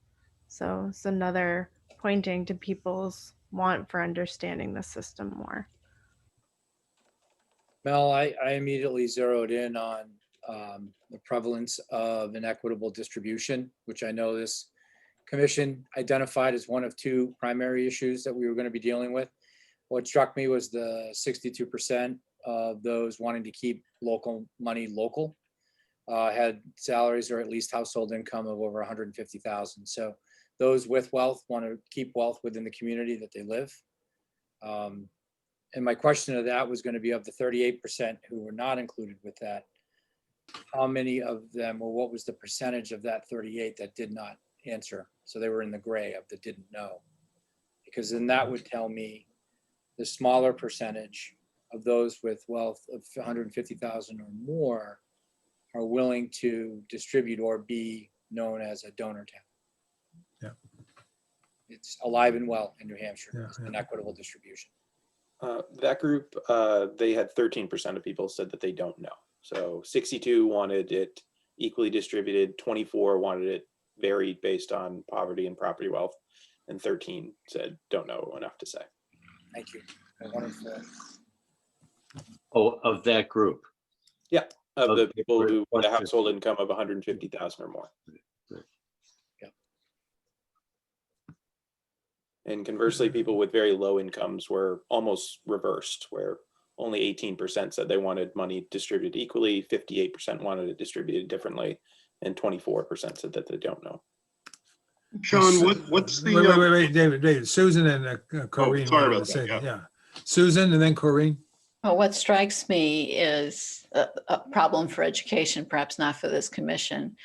So it's another pointing to people's want for understanding the system more. Mel, I immediately zeroed in on the prevalence of inequitable distribution, which I know this commission identified as one of two primary issues that we were going to be dealing with. What struck me was the 62% of those wanting to keep local money local had salaries or at least household income of over 150,000. So those with wealth want to keep wealth within the community that they live. And my question to that was going to be, of the 38% who were not included with that, how many of them, or what was the percentage of that 38 that did not answer? So they were in the gray of the didn't know, because then that would tell me the smaller percentage of those with wealth of 150,000 or more are willing to distribute or be known as a donor town. Yeah. It's alive and well in New Hampshire. Yeah, It's an equitable distribution. That group, they had 13% of people said that they don't know. So 62 wanted it equally distributed, 24 wanted it varied based on poverty and property wealth, and 13 said don't know enough to say. Thank you. I wanted to- Oh, of that group. Yeah, of the people who had a 150. household income of 150,000 or more. Yeah. And conversely, people with very low incomes were almost reversed, where only 18% said they wanted money distributed equally, 58% wanted it distributed differently, and 24% said that they don't know. Sean, what's the? Wait, David, Susan and Corinne sorry wanted about to that, say that, yeah. yeah. Susan and then Corinne. Well, what strikes me is a problem for education, perhaps not for this commission,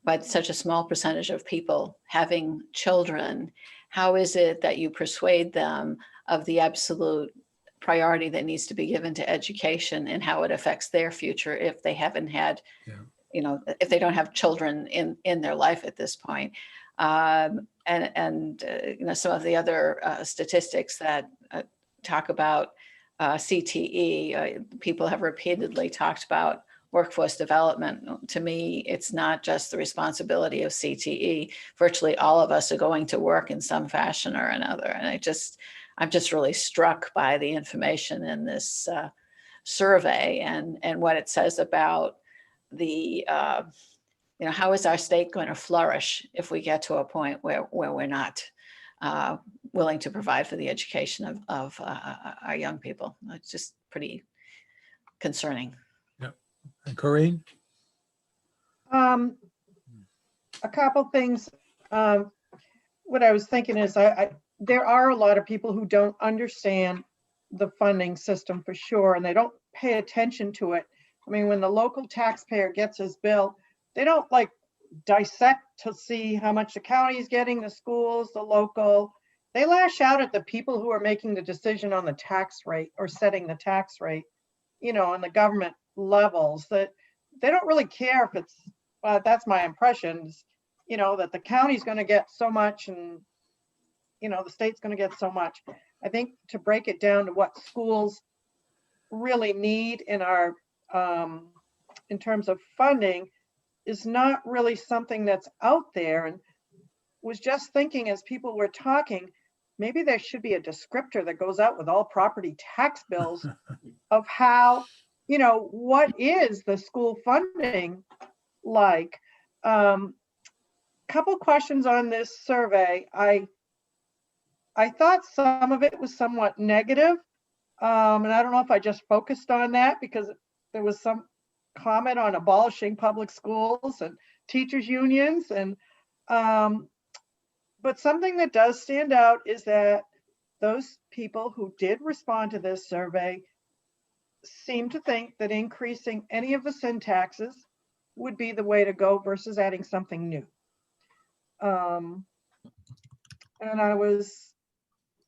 but such a small percentage of people having children. How is it that you persuade them of the absolute priority that needs to be given to education and how it affects their future if they haven't had, if they don't have children in their life at this point? Some of the other statistics that talk about CTE, people have repeatedly talked about workforce development. To me, it's not just the responsibility of CTE. Virtually all of us are going to work in some fashion or another. And I'm just really struck by the information in this survey and what it says about the, how is our state going to flourish if we get to a point where we're not willing to provide for the education of our young people. It's just pretty concerning. Yeah. And Corinne? A couple things. What I was thinking is there are a lot of people who don't understand the funding system for sure, and they don't pay attention to it. I mean, when the local taxpayer gets his bill, they don't like dissect to see how much the county is getting, the schools, the local. They lash out at the people who are making the decision on the tax rate or setting the tax rate, on the government levels, that they don't really care if it's, that's my impressions, that the county's going to get so much and, the state's going to get so much. I think to break it down to what schools really need in our, in terms of funding, is not really something that's out there. And was just thinking as people were talking, maybe there should be a descriptor that goes out with all property tax bills of how, what is the school funding like? Couple questions on this survey. I thought some of it was somewhat negative. And I don't know if I just focused on that because there was some comment on abolishing public schools and teachers unions. And but something that does stand out is that those people who did respond to this survey seem to think that increasing any of the sin taxes would be the way to go versus adding something new. And I was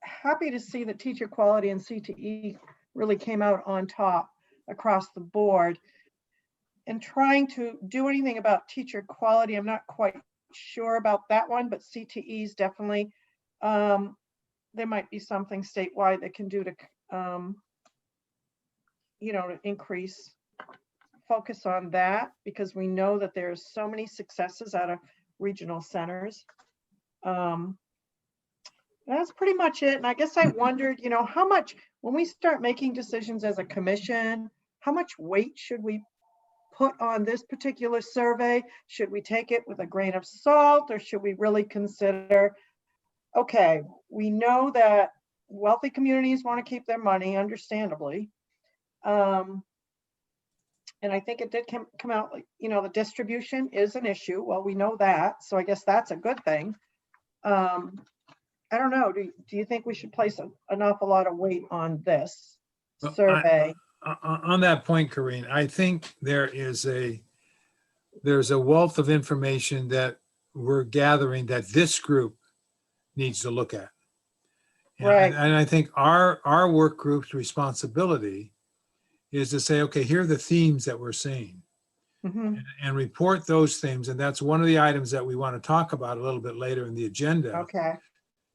happy to see that teacher quality and CTE really came out on top across the board. And trying to do anything about teacher quality, I'm not quite sure about that one, but CTEs definitely, there might be something statewide that can do to, to increase focus on that, because we know that there's so many successes out of regional centers. That's pretty much it. And I guess I wondered, how much, when we start making decisions as a commission, how much weight should we put on this particular survey? Should we take it with a grain of salt, or should we really consider, okay, we know that wealthy communities want to keep their money, understandably. And I think it did come out like, the distribution is an issue. Well, we know that, so I guess that's a good thing. I don't know, do you think we should place an awful lot of weight on this survey? On that point, Corinne, I think there's a wealth of information that we're gathering that this group needs to look at. Right. And I think our work group's responsibility is to say, okay, here are the themes that we're seeing, Mhm. and report those themes. And that's one of the items that we want to talk about a little bit later in the agenda, Okay.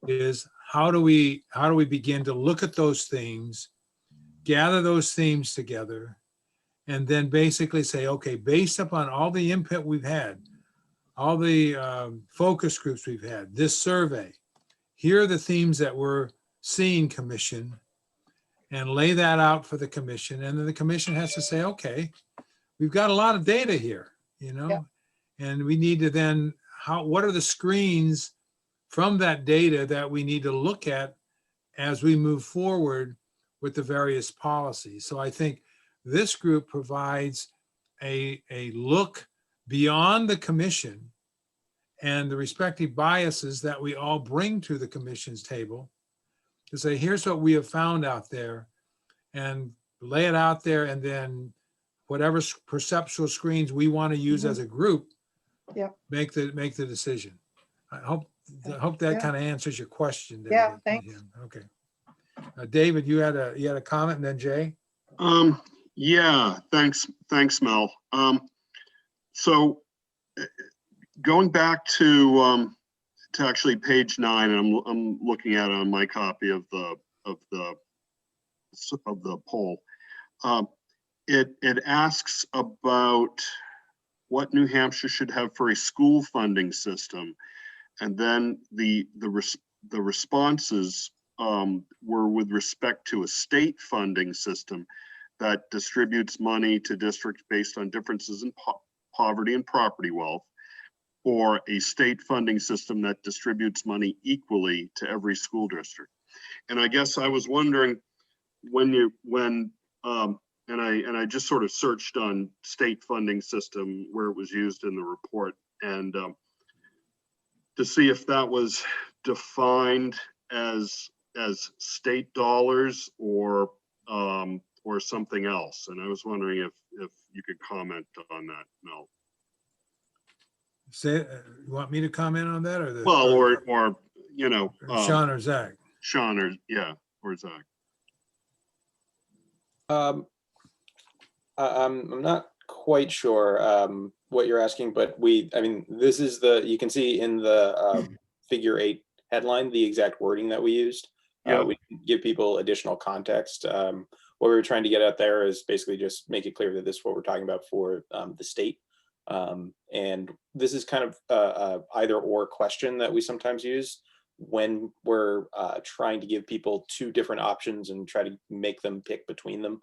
is how do we begin to look at those themes, gather those themes together, and then basically say, okay, based upon all the input we've had, all the focus groups we've had, this survey, here are the themes that we're seeing, commission, and lay that out for the commission. And then the commission has to say, okay, we've got a lot of data here, you know, Yep. and we need to then, what are the screens from that data that we need to look at as we move forward with the various policies? So I think this group provides a look beyond the commission and the respective biases that we all bring to the commission's table to say, here's what we have found out there, and lay it out there, and then whatever perceptual screens we want to use as a group, Yep. make the decision. I hope that Yeah. kind of answers your question, David. Yeah, thanks. Okay. David, you had a comment, and then Jay? Yeah, thanks, Mel. So going back to actually page 9, and I'm looking at it on my copy of the poll. It asks about what New Hampshire should have for a school funding system, and then the responses were with respect to a state funding system that distributes money to districts based on differences in poverty and property wealth, or a state funding system that distributes money equally to every school district. And I guess I was wondering, and I just sort of searched on state funding system where it was used in the report, and to see if that was defined as state dollars or something else. And I was wondering if you could comment on that, Mel. Say, you want me to comment on that, or Well, or you know, Sean or Zach? Sean or Zach. I'm not quite sure what you're asking, but this is you can see in the figure 8 headline, the exact wording that we used. Yeah. We can give people additional context. What we were trying to get out there is basically just make it clear that this is what we're talking about for the state. And this is kind of a either or question that we sometimes use when we're trying to give people two different options and try to make them pick between them.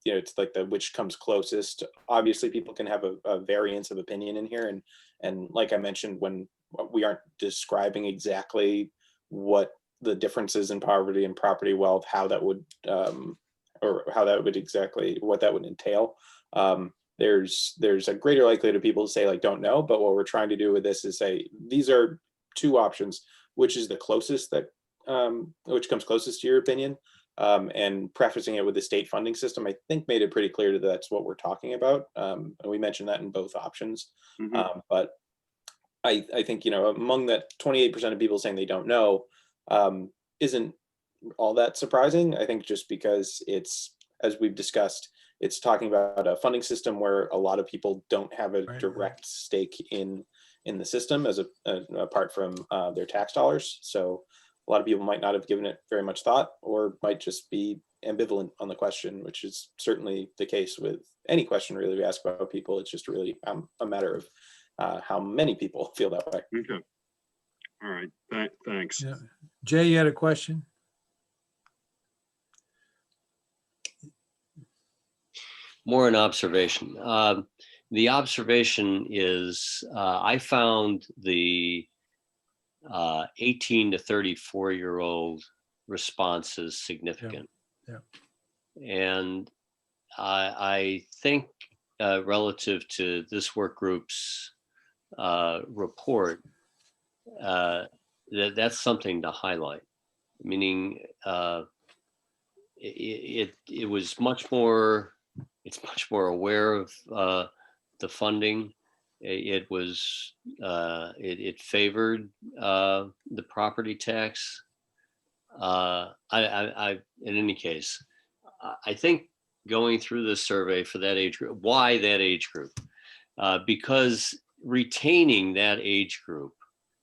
It's like which comes closest. Obviously, people can have a variance of opinion in here, and like I mentioned, when we aren't describing exactly what the differences in poverty and property wealth, how that would exactly what that would entail. There's a greater likelihood of people to say don't know, but what we're trying to do with this is say these are two options, which is the closest which comes closest to your opinion. And prefacing it with the state funding system, I think made it pretty clear that that's what we're talking about. And we mentioned that in both options. Mm-hmm. But I think, among that 28% of people saying they don't know isn't all that surprising. I think just because it's, as we've discussed, it's talking about a funding system where a lot of people don't have a direct stake in the system apart from their tax dollars. So a lot of people might not have given it very much thought, or might just be ambivalent on the question, which is certainly the case with any question really we ask about people. It's just really a matter of how many people feel that way. Okay. All right. Thanks. Yeah. Jay, you had a question? More an observation. The observation is I found the 18 to 34-year-old responses significant. Yeah. And I think relative to this work group's report, that's something to highlight. Meaning it was much more, it's much more aware of the funding. It was it favored the property tax. In any case, I think going through this survey for that age group. Why that age group? Because retaining that age group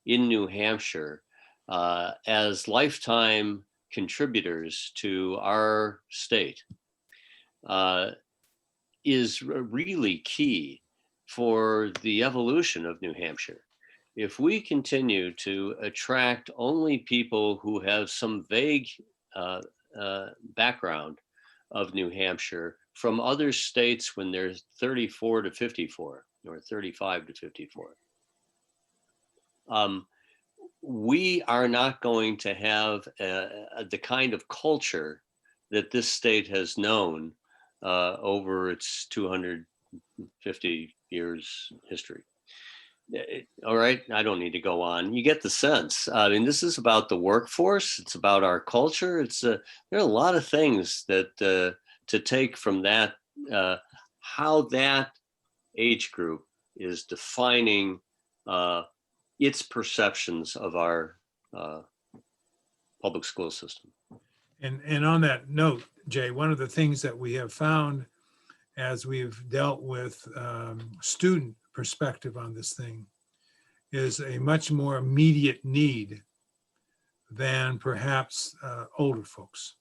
in New Hampshire as lifetime contributors to our state is really key for the evolution of New Hampshire. If we continue to attract only people who have some vague background of New Hampshire from other states when they're 34 to 54 or 35 to 54, we are not going to have the kind of culture that this state has known over its 250 years history. All right, I don't need to go on. You get the sense. I mean, this is about the workforce. It's about our culture. There are a lot of things that to take from that, how that age group is defining its perceptions of our public school system. And on that note, Jay, one of the things that we have found as we've dealt with student perspective on this thing is a much more immediate need than perhaps older folks.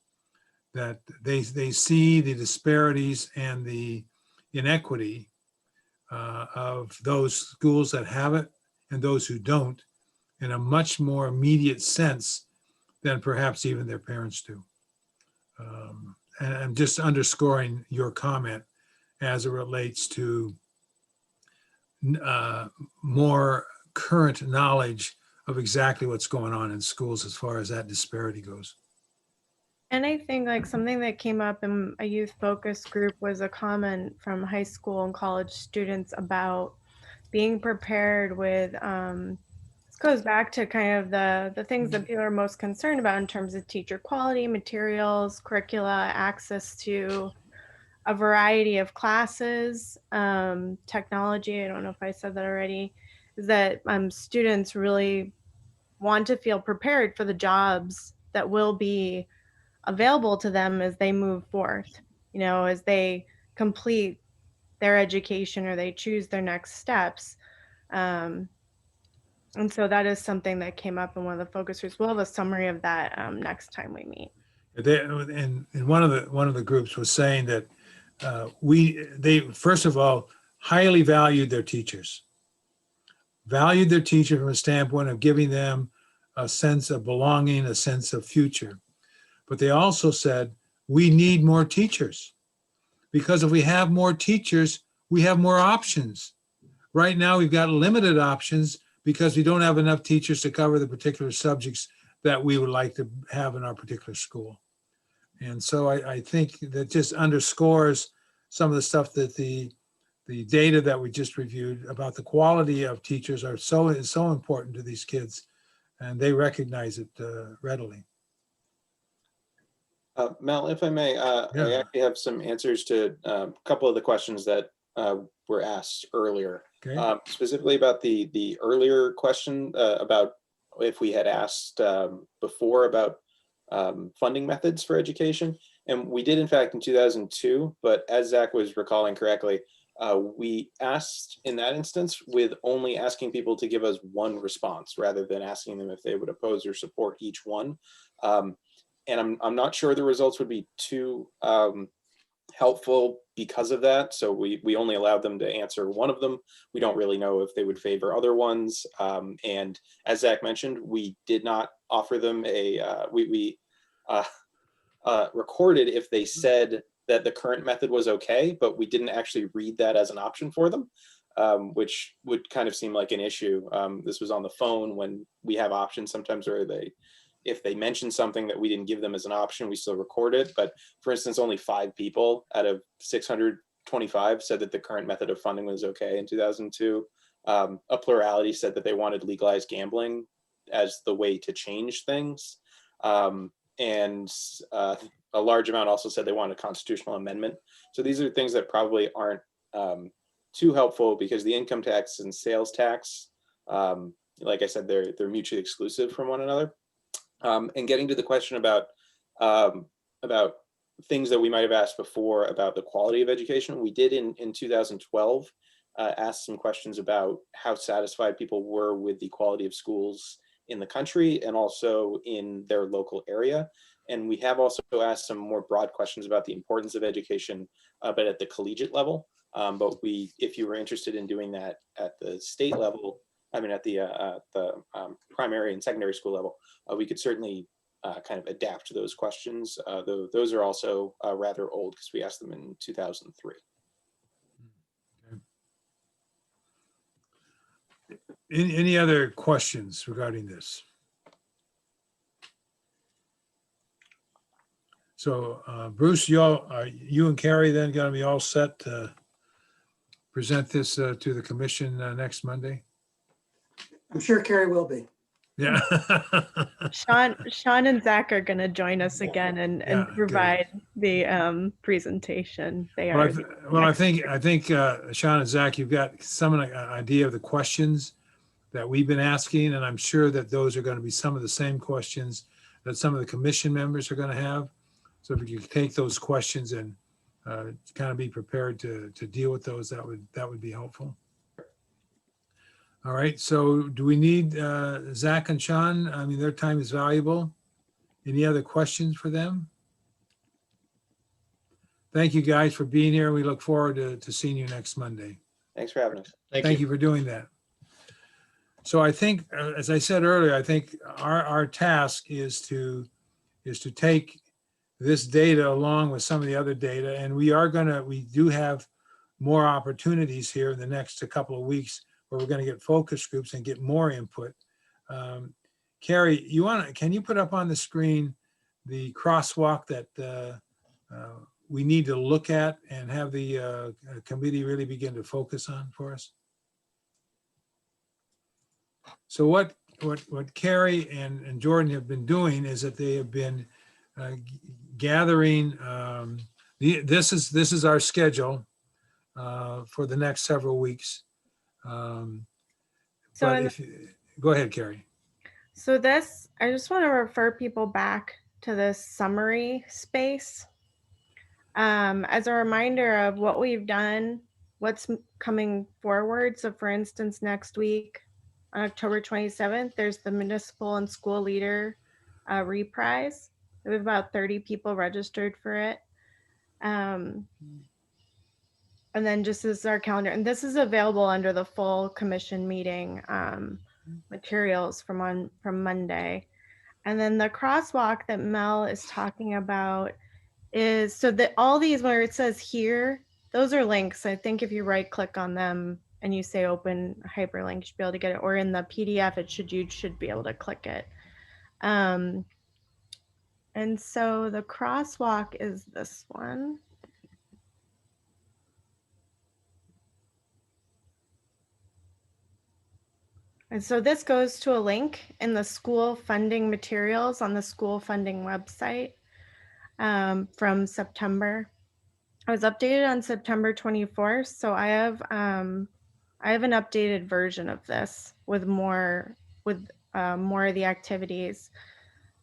That they see the disparities and the inequity of those schools that have it and those who don't in a much more immediate sense than perhaps even their parents do. And I'm just underscoring your comment as it relates to more current knowledge of exactly what's going on in schools as far as that disparity goes. And I think like something that came up in a youth focus group was a comment from high school and college students about being prepared with, this goes back to kind of the things that people are most concerned about in terms of teacher quality, materials, curricula, access to a variety of classes, technology. I don't know if I said that already, is that students really want to feel prepared for the jobs that will be available to them as they move forth, you know, as they complete their education or they choose their next steps. And so that is something that came up in one of the focus groups. We'll have a summary of that next time we meet. And one of the groups was saying that they first of all highly valued their teachers, from a standpoint of giving them a sense of belonging, a sense of future. But they also said, we need more teachers, because if we have more teachers, we have more options. Right now, we've got limited options because we don't have enough teachers to cover the particular subjects that we would like to have in our particular school. And so I think that just underscores some of the stuff that the data that we just reviewed about the quality of teachers is so important to these kids, and they recognize it readily. Mel, if I may, I actually have some answers to a couple of the questions that were asked earlier. Okay. Specifically about the earlier question about if we had asked before about funding methods for education. And we did, in fact, in 2002, but as Zach was recalling correctly, we asked in that instance with only asking people to give us one response rather than asking them if they would oppose or support each one. And I'm not sure the results would be too helpful because of that. So we only allowed them to answer one of them. We don't really know if they would favor other ones. And as Zach mentioned, we did not offer them we recorded if they said that the current method was okay, but we didn't actually read that as an option for them, which would kind of seem like an issue. This was on the phone when we have options sometimes where if they mention something that we didn't give them as an option, we still record it. But for instance, only 5 people out of 625 said that the current method of funding was okay in 2002. A plurality said that they wanted legalized gambling as the way to change things. And a large amount also said they wanted a constitutional amendment. So these are things that probably aren't too helpful because the income tax and sales tax, like I said, they're mutually exclusive from one another. And getting to the question about things that we might have asked before about the quality of education. We did in 2012 ask some questions about how satisfied people were with the quality of schools in the country and also in their local area. And we have also asked some more broad questions about the importance of education, but at the collegiate level. But if you were interested in doing that at the state level, I mean, at the primary and secondary school level, we could certainly kind of adapt to those questions. Though those are also rather old because we asked them in 2003. Any other questions regarding this? So Bruce, you and Carrie then going to be all set to present this to the commission next Monday? I'm sure Carrie will be. Yeah. Sean and Zach are going to join us again and Yeah, good. provide the presentation. They are. I think Sean and Zach, you've got some idea of the questions that we've been asking, and I'm sure that those are going to be some of the same questions that some of the commission members are going to have. So if you could take those questions and kind of be prepared to deal with those, that would be helpful. All right, so do we need Zach and Sean? I mean, their time is valuable. Any other questions for them? Thank you guys for being here. We look forward to seeing you next Monday. Thanks for having us. Thank you for doing that. So I think, as I said earlier, I think our task is to take this data along with some of the other data, and we do have more opportunities here in the next couple of weeks where we're going to get focus groups and get more input. Carrie, can you put up on the screen the crosswalk that we need to look at and have the committee really begin to focus on for us? So what Carrie and Jordan have been doing is that they have been gathering. This is our schedule for the next several weeks. Go ahead, Carrie. So I just want to refer people back to this summary space as a reminder of what we've done, what's coming forward. So for instance, next week, on October 27th, there's the Municipal and School Leader Reprise. We have about 30 people registered for it. And then just as our calendar, and this is available under the full commission meeting materials from Monday. And then the crosswalk that Mel is talking about is so that all these where it says here, those are links. I think if you right click on them and you say open hyperlink, you should be able to get it, or in the PDF, you should be able to click it. And so the crosswalk is this one. And so this goes to a link in the school funding materials on the school funding website from September. I was updated on September 24th, so I have an updated version of this with more of the activities.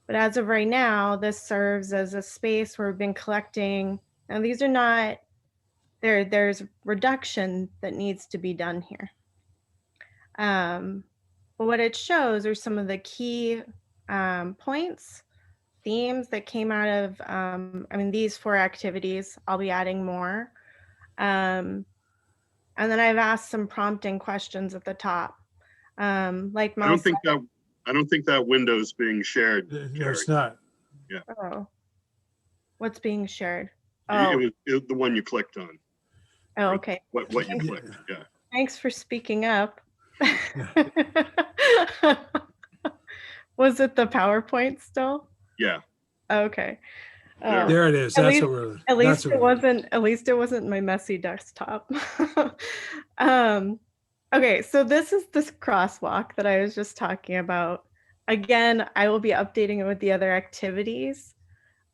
But as of right now, this serves as a space where we've been collecting. Now these are not there's reduction that needs to be done here. But what it shows are some of the key points, themes that came out of, these 4 activities. I'll be adding more. And then I've asked some prompting questions at the top. Like Mel said, I don't think that window's being shared. No, it's not. Yeah. Oh, what's being shared? It was the one you clicked on. Oh, okay. What you clicked, yeah. Thanks for speaking up. Was it the PowerPoint still? Yeah. Okay. There it is. At least it wasn't my messy desktop. Okay, so this is this crosswalk that I was just talking about. Again, I will be updating it with the other activities.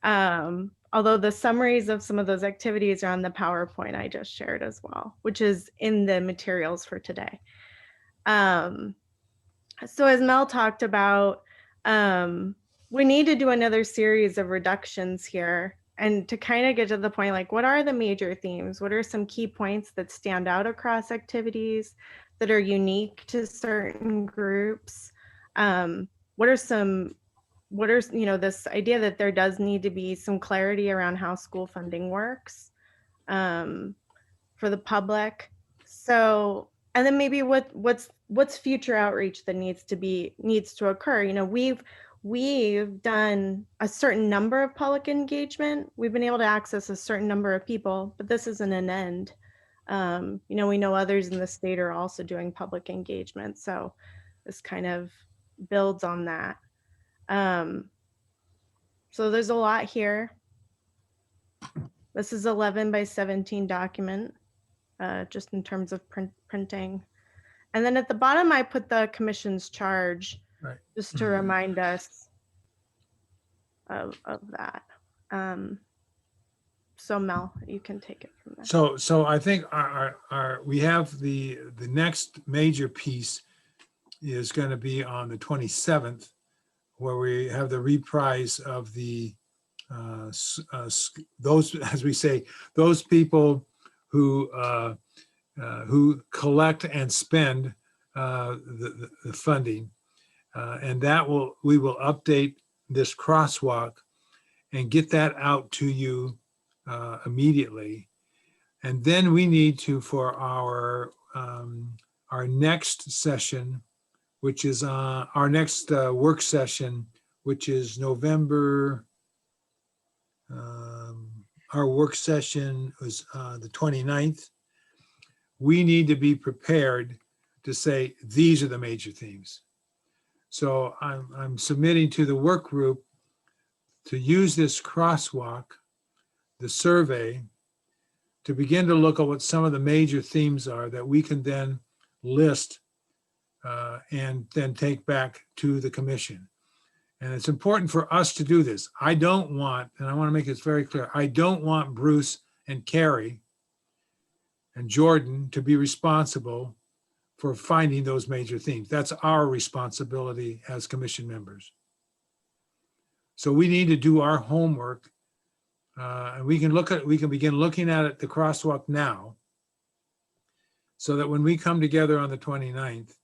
Although the summaries of some of those activities are on the PowerPoint I just shared as well, which is in the materials for today. So as Mel talked about, we need to do another series of reductions here and to kind of get to the point, like, what are the major themes? What are some key points that stand out across activities that are unique to certain groups? What are, this idea that there does need to be some clarity around how school funding works for the public. So, and then maybe what's future outreach that needs to occur. We've done a certain number of public engagement. We've been able to access a certain number of people, but this isn't an end. We know others in the state are also doing public engagement. So this kind of builds on that. So there's a lot here. This is 11 by 17 document, just in terms of printing. And then at the bottom, I put the commission's charge, Right. just to remind us of that. So Mel, you can take it from there. So I think we have the next major piece is going to be on the 27th, where we have the reprise of the those, as we say, those people who collect and spend the funding, and we will update this crosswalk and get that out to you immediately. And then we need to, for our next session, which is our next work session, which is November. Our work session was the 29th. We need to be prepared to say, these are the major themes. So I'm submitting to the work group to use this crosswalk, the survey, to begin to look at what some of the major themes are that we can then list and then take back to the commission. And it's important for us to do this. I don't want, and I want to make this very clear, I don't want Bruce and Carrie and Jordan to be responsible for finding those major themes. That's our responsibility as commission members. So we need to do our homework, and we can begin looking at it, the crosswalk now, so that when we come together on the 29th,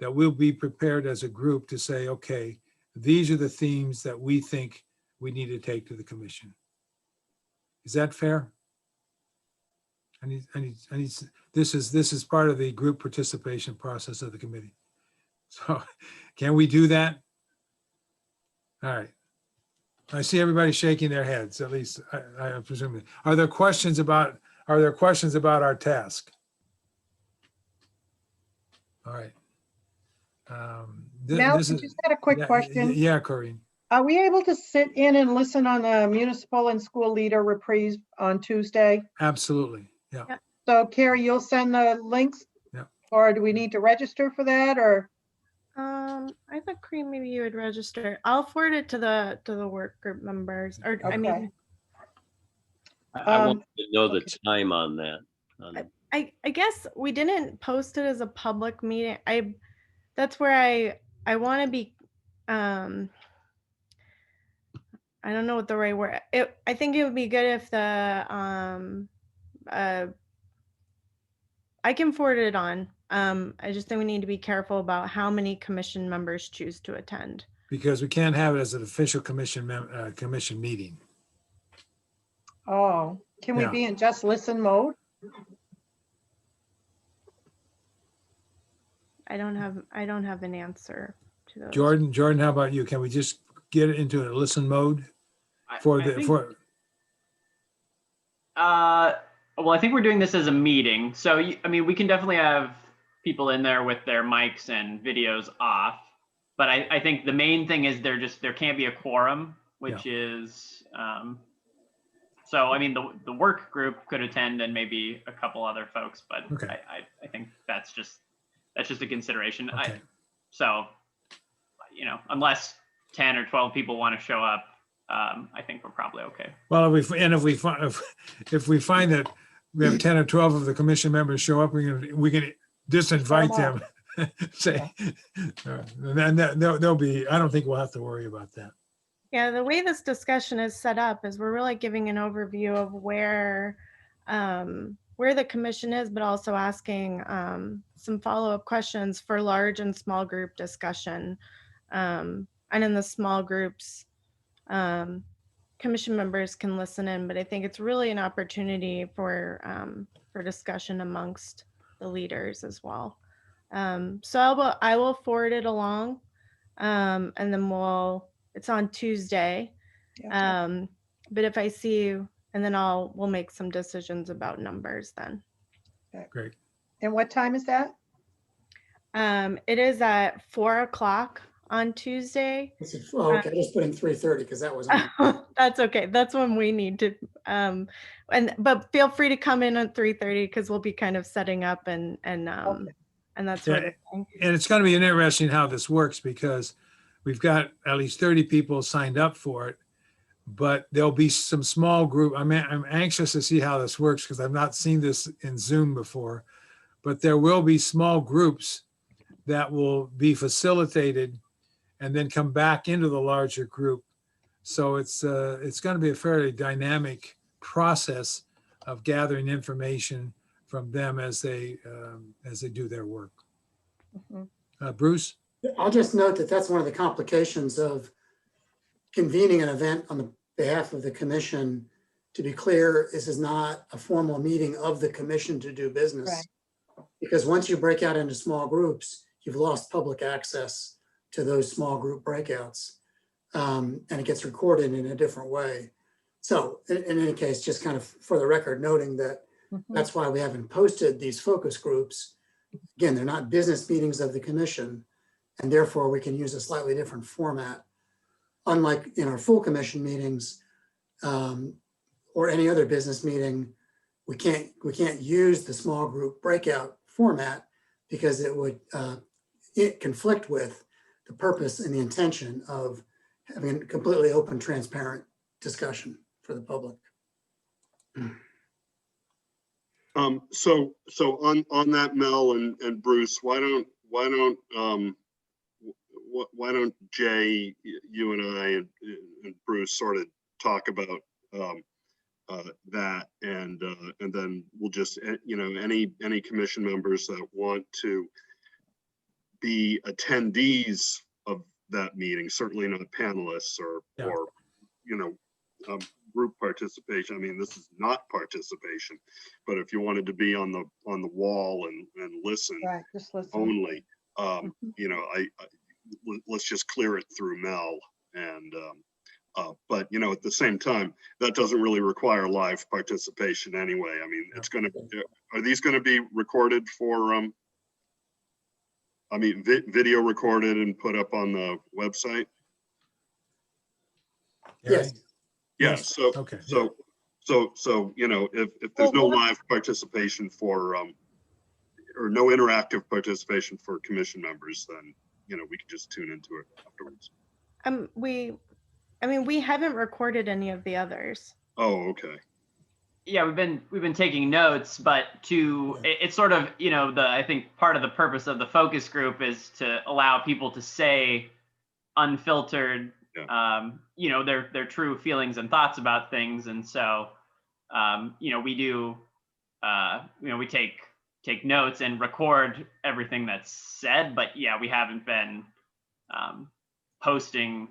that we'll be prepared as a group to say, okay, these are the themes that we think we need to take to the commission. Is that fair? This is part of the group participation process of the committee. So can we do that? All right. I see everybody shaking their heads, at least I presume. Are there questions about our task? All right. Mel, I just had a quick question. Yeah, Corinne. Are we able to sit in and listen on the municipal and school leader reprise on Tuesday? Absolutely. Yeah. So Carrie, you'll send the links? Yeah. Or do we need to register for that, or? I thought Kareem, maybe you would register. I'll forward it to the work group members, or Okay. I mean, I want to know the time on that. I guess we didn't post it as a public meeting. That's where I want to be, I don't know what the right word. I think it would be good if I can forward it on. I just think we need to be careful about how many commission members choose to attend. Because we can't have it as an official commission meeting. Oh, can we Yeah. be in just listen mode? I don't have an answer to those. Jordan, how about you? Can we just get it into a listen mode Well, I think we're doing this as a meeting. So, I mean, we can definitely have people in there with their mics and videos off. But I think the main thing is there can't be a quorum, which is, so, I mean, the work group could attend and maybe a couple other folks, but okay. I think that's just a consideration. Okay. So, unless 10 or 12 people want to show up, I think we're probably okay. Well, if we find that we have 10 or 12 of the commission members show up, we can disinvite them. Say, and then there'll be, I don't think we'll have to worry about that. Yeah, the way this discussion is set up is we're really giving an overview of where the commission is, but also asking some follow-up questions for large and small group discussion. And in the small groups, commission members can listen in, but I think it's really an opportunity for discussion amongst the leaders as well. So I will forward it along, and then it's on Tuesday. Yeah. But if I see you, and then we'll make some decisions about numbers then. Great. And what time is that? It is at 4 o'clock on Tuesday. Oh, okay, I just put in 3:30 because that was on. That's okay. That's when we need to, but feel free to come in at 3:30 because we'll be kind of setting up and that sort of thing. And it's going to be interesting how this works because we've got at least 30 people signed up for it, but there'll be some small group. I'm anxious to see how this works because I've not seen this in Zoom before, but there will be small groups that will be facilitated and then come back into the larger group. So it's going to be a fairly dynamic process of gathering information from them as they do their work. Bruce? I'll just note that that's one of the complications of convening an event on the behalf of the commission. To be clear, this is not a formal meeting of the commission to do business. Right. Because once you break out into small groups, you've lost public access to those small group breakouts. And it gets recorded in a different way. So in any case, just kind of for the record, noting that that's why we haven't posted these focus groups. Again, they're not business meetings of the commission, and therefore we can use a slightly different format. Unlike in our full commission meetings or any other business meeting, we can't use the small group breakout format because it would conflict with the purpose and the intention of having a completely open, transparent discussion for the public. So on that, Mel and Bruce, why don't Jay, you and I and Bruce sort of talk about that, and then we'll just, any commission members that want to be attendees of that meeting, certainly not panelists or group participation. I mean, this is not participation, but if you wanted to be on the wall and listen, Right, just listen. only, let's just clear it through Mel. And but at the same time, that doesn't really require live participation anyway. I mean, are these going to be recorded for video recorded and put up on the website? Yes. Yeah. Yes. So, okay. so if there's no live participation for, or no interactive participation for commission members, then, we can just tune into it afterwards. We haven't recorded any of the others. Oh, okay. Yeah, we've been taking notes, but it's sort of, I think part of the purpose of the focus group is to allow people to say unfiltered, their true feelings and thoughts about things. And so, we do, we take notes and record everything that's said, but yeah, we haven't been posting,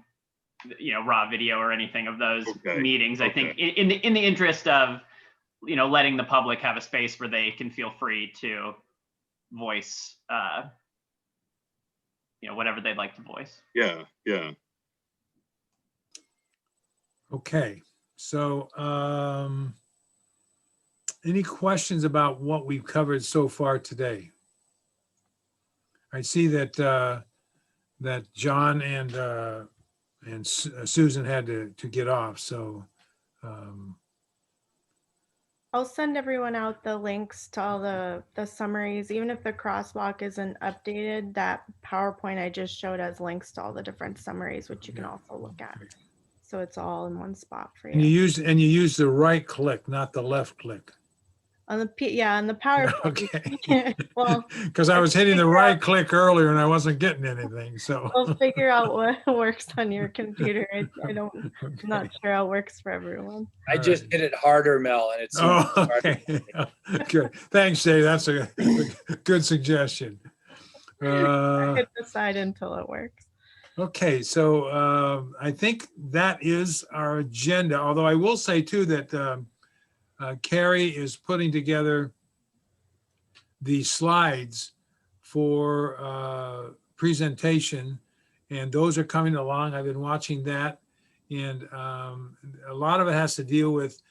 raw video or anything of those meetings. I think in the interest of, letting the public have a space where they can feel free to voice, whatever they'd like to voice. Yeah. Yeah. Okay. So, any questions about what we've covered so far today? I see that that John and Susan had to get off. So I'll send everyone out the links to all the summaries, even if the crosswalk isn't updated. That PowerPoint I just showed has links to all the different summaries, which you can also look at. So it's all in one spot for you. and you use the right click, not the left click. on the on the PowerPoint. Okay. Well, Because I was hitting the right click earlier and I wasn't getting anything, so. we'll figure out what works on your computer. I don't, I'm not sure how it works for everyone. I just hit it harder, Mel, and it's. Oh, okay. Good. Thanks, Dave. That's a good suggestion. I hit the side until it works. Okay, so I think that is our agenda, although I will say too that Carrie is putting together the slides for presentation, and those are coming along. I've been watching that, and a lot of it has to deal with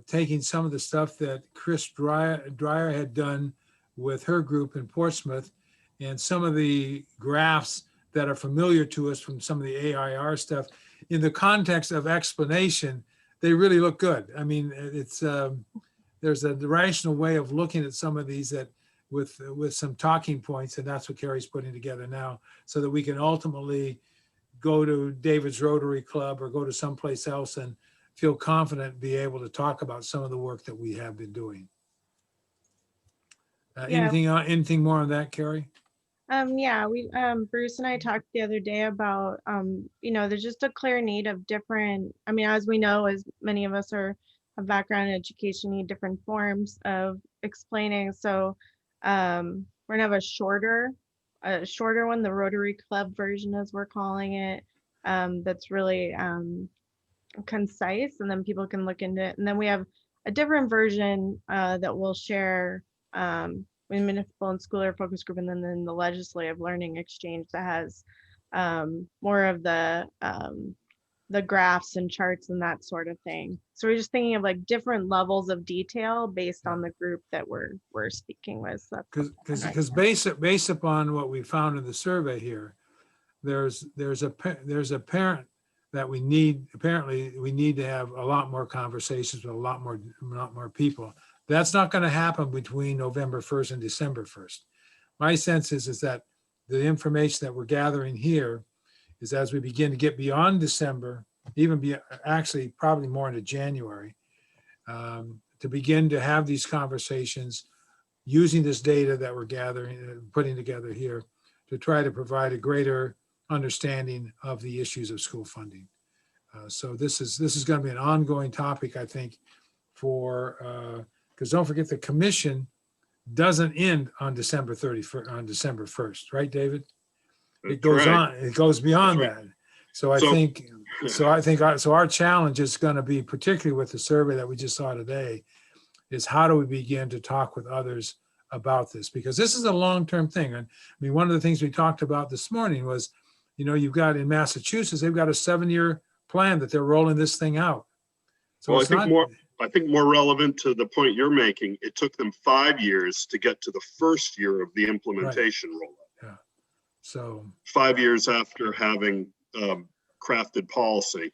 taking some of the stuff that Chris Dreyer had done with her group in Portsmouth, and some of the graphs that are familiar to us from some of the AIR stuff. In the context of explanation, they really look good. I mean, it's there's a rational way of looking at some of these that with some talking points, and that's what Carrie's putting together now, so that we can ultimately go to David's Rotary Club or go to someplace else and feel confident, be able to talk about some of the work that we have been doing. Anything more on that, Carrie? Yeah, Bruce and I talked the other day about, there's just a clear need of different, as we know, as many of us have background in education, need different forms of explaining. So we're gonna have a shorter one, the Rotary Club version, as we're calling it, that's really concise, and then people can look into it. And then we have a different version that we'll share in municipal and school area focus group, and then the legislative learning exchange that has more of the graphs and charts and that sort of thing. So we're just thinking of like different levels of detail based on the group that we're speaking with. Because based upon what we found in the survey here, there's apparent that we need to have a lot more conversations with a lot more people. That's not going to happen between November 1st and December 1st. My sense is that the information that we're gathering here is, as we begin to get beyond December, actually probably more into January, to begin to have these conversations using this data that we're gathering, putting together here, to try to provide a greater understanding of the issues of school funding. So this is going to be an ongoing topic, I think, because don't forget, the commission doesn't end on December 1st, right, David? It goes on. It goes beyond that. So I think our challenge is going to be, particularly with the survey that we just saw today, is how do we begin to talk with others about this? Because this is a long-term thing. And I mean, one of the things we talked about this morning was, you've got in Massachusetts, they've got a 7-year plan that they're rolling this thing out. So well, I think more relevant to the point you're making, it took them 5 years to get to the first year of the implementation rollout. Yeah. So 5 years after having crafted policy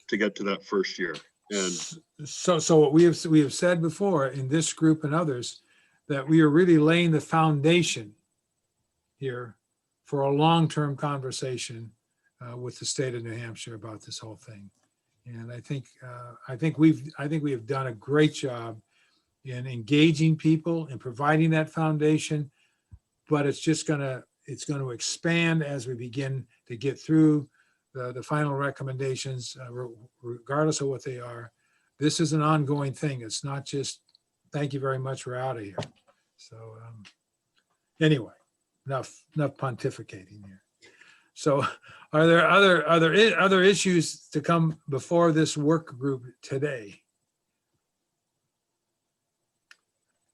to get to that first year. And so what we have said before in this group and others, that we are really laying the foundation here for a long-term conversation with the state of New Hampshire about this whole thing. And I think we have done a great job in engaging people and providing that foundation, but it's going to expand as we begin to get through the final recommendations, regardless of what they are. This is an ongoing thing. It's not just, thank you very much, we're out of here. So anyway, enough pontificating here. So are there other issues to come before this work group today?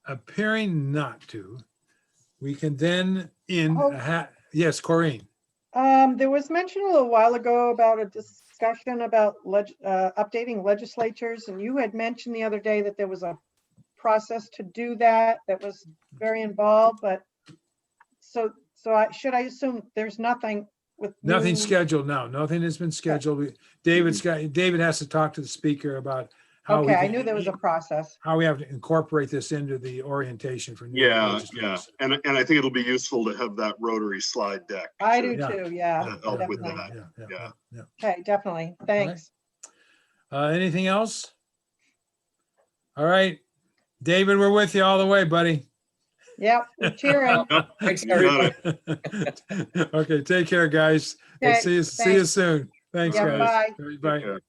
Appearing not to, we can then yes, Corinne. There was mention a little while ago about a discussion about updating legislatures, and you had mentioned the other day that there was a process to do that was very involved, but so should I assume there's nothing with nothing scheduled now? Nothing has been scheduled. David has to talk to the speaker about how I knew there was a process. How we have to incorporate this into the orientation for new yeah. And I think it'll be useful to have that Rotary slide deck. I do too, yeah. Help with that. Yeah. Okay, definitely. Thanks. Anything else? All right. David, we're with you all the way, buddy. Yep, we're cheering. Thanks, You got everybody. it. Okay, take care, guys. Okay, See you thanks. soon. Thanks, Yeah, guys. bye. Bye. Take care.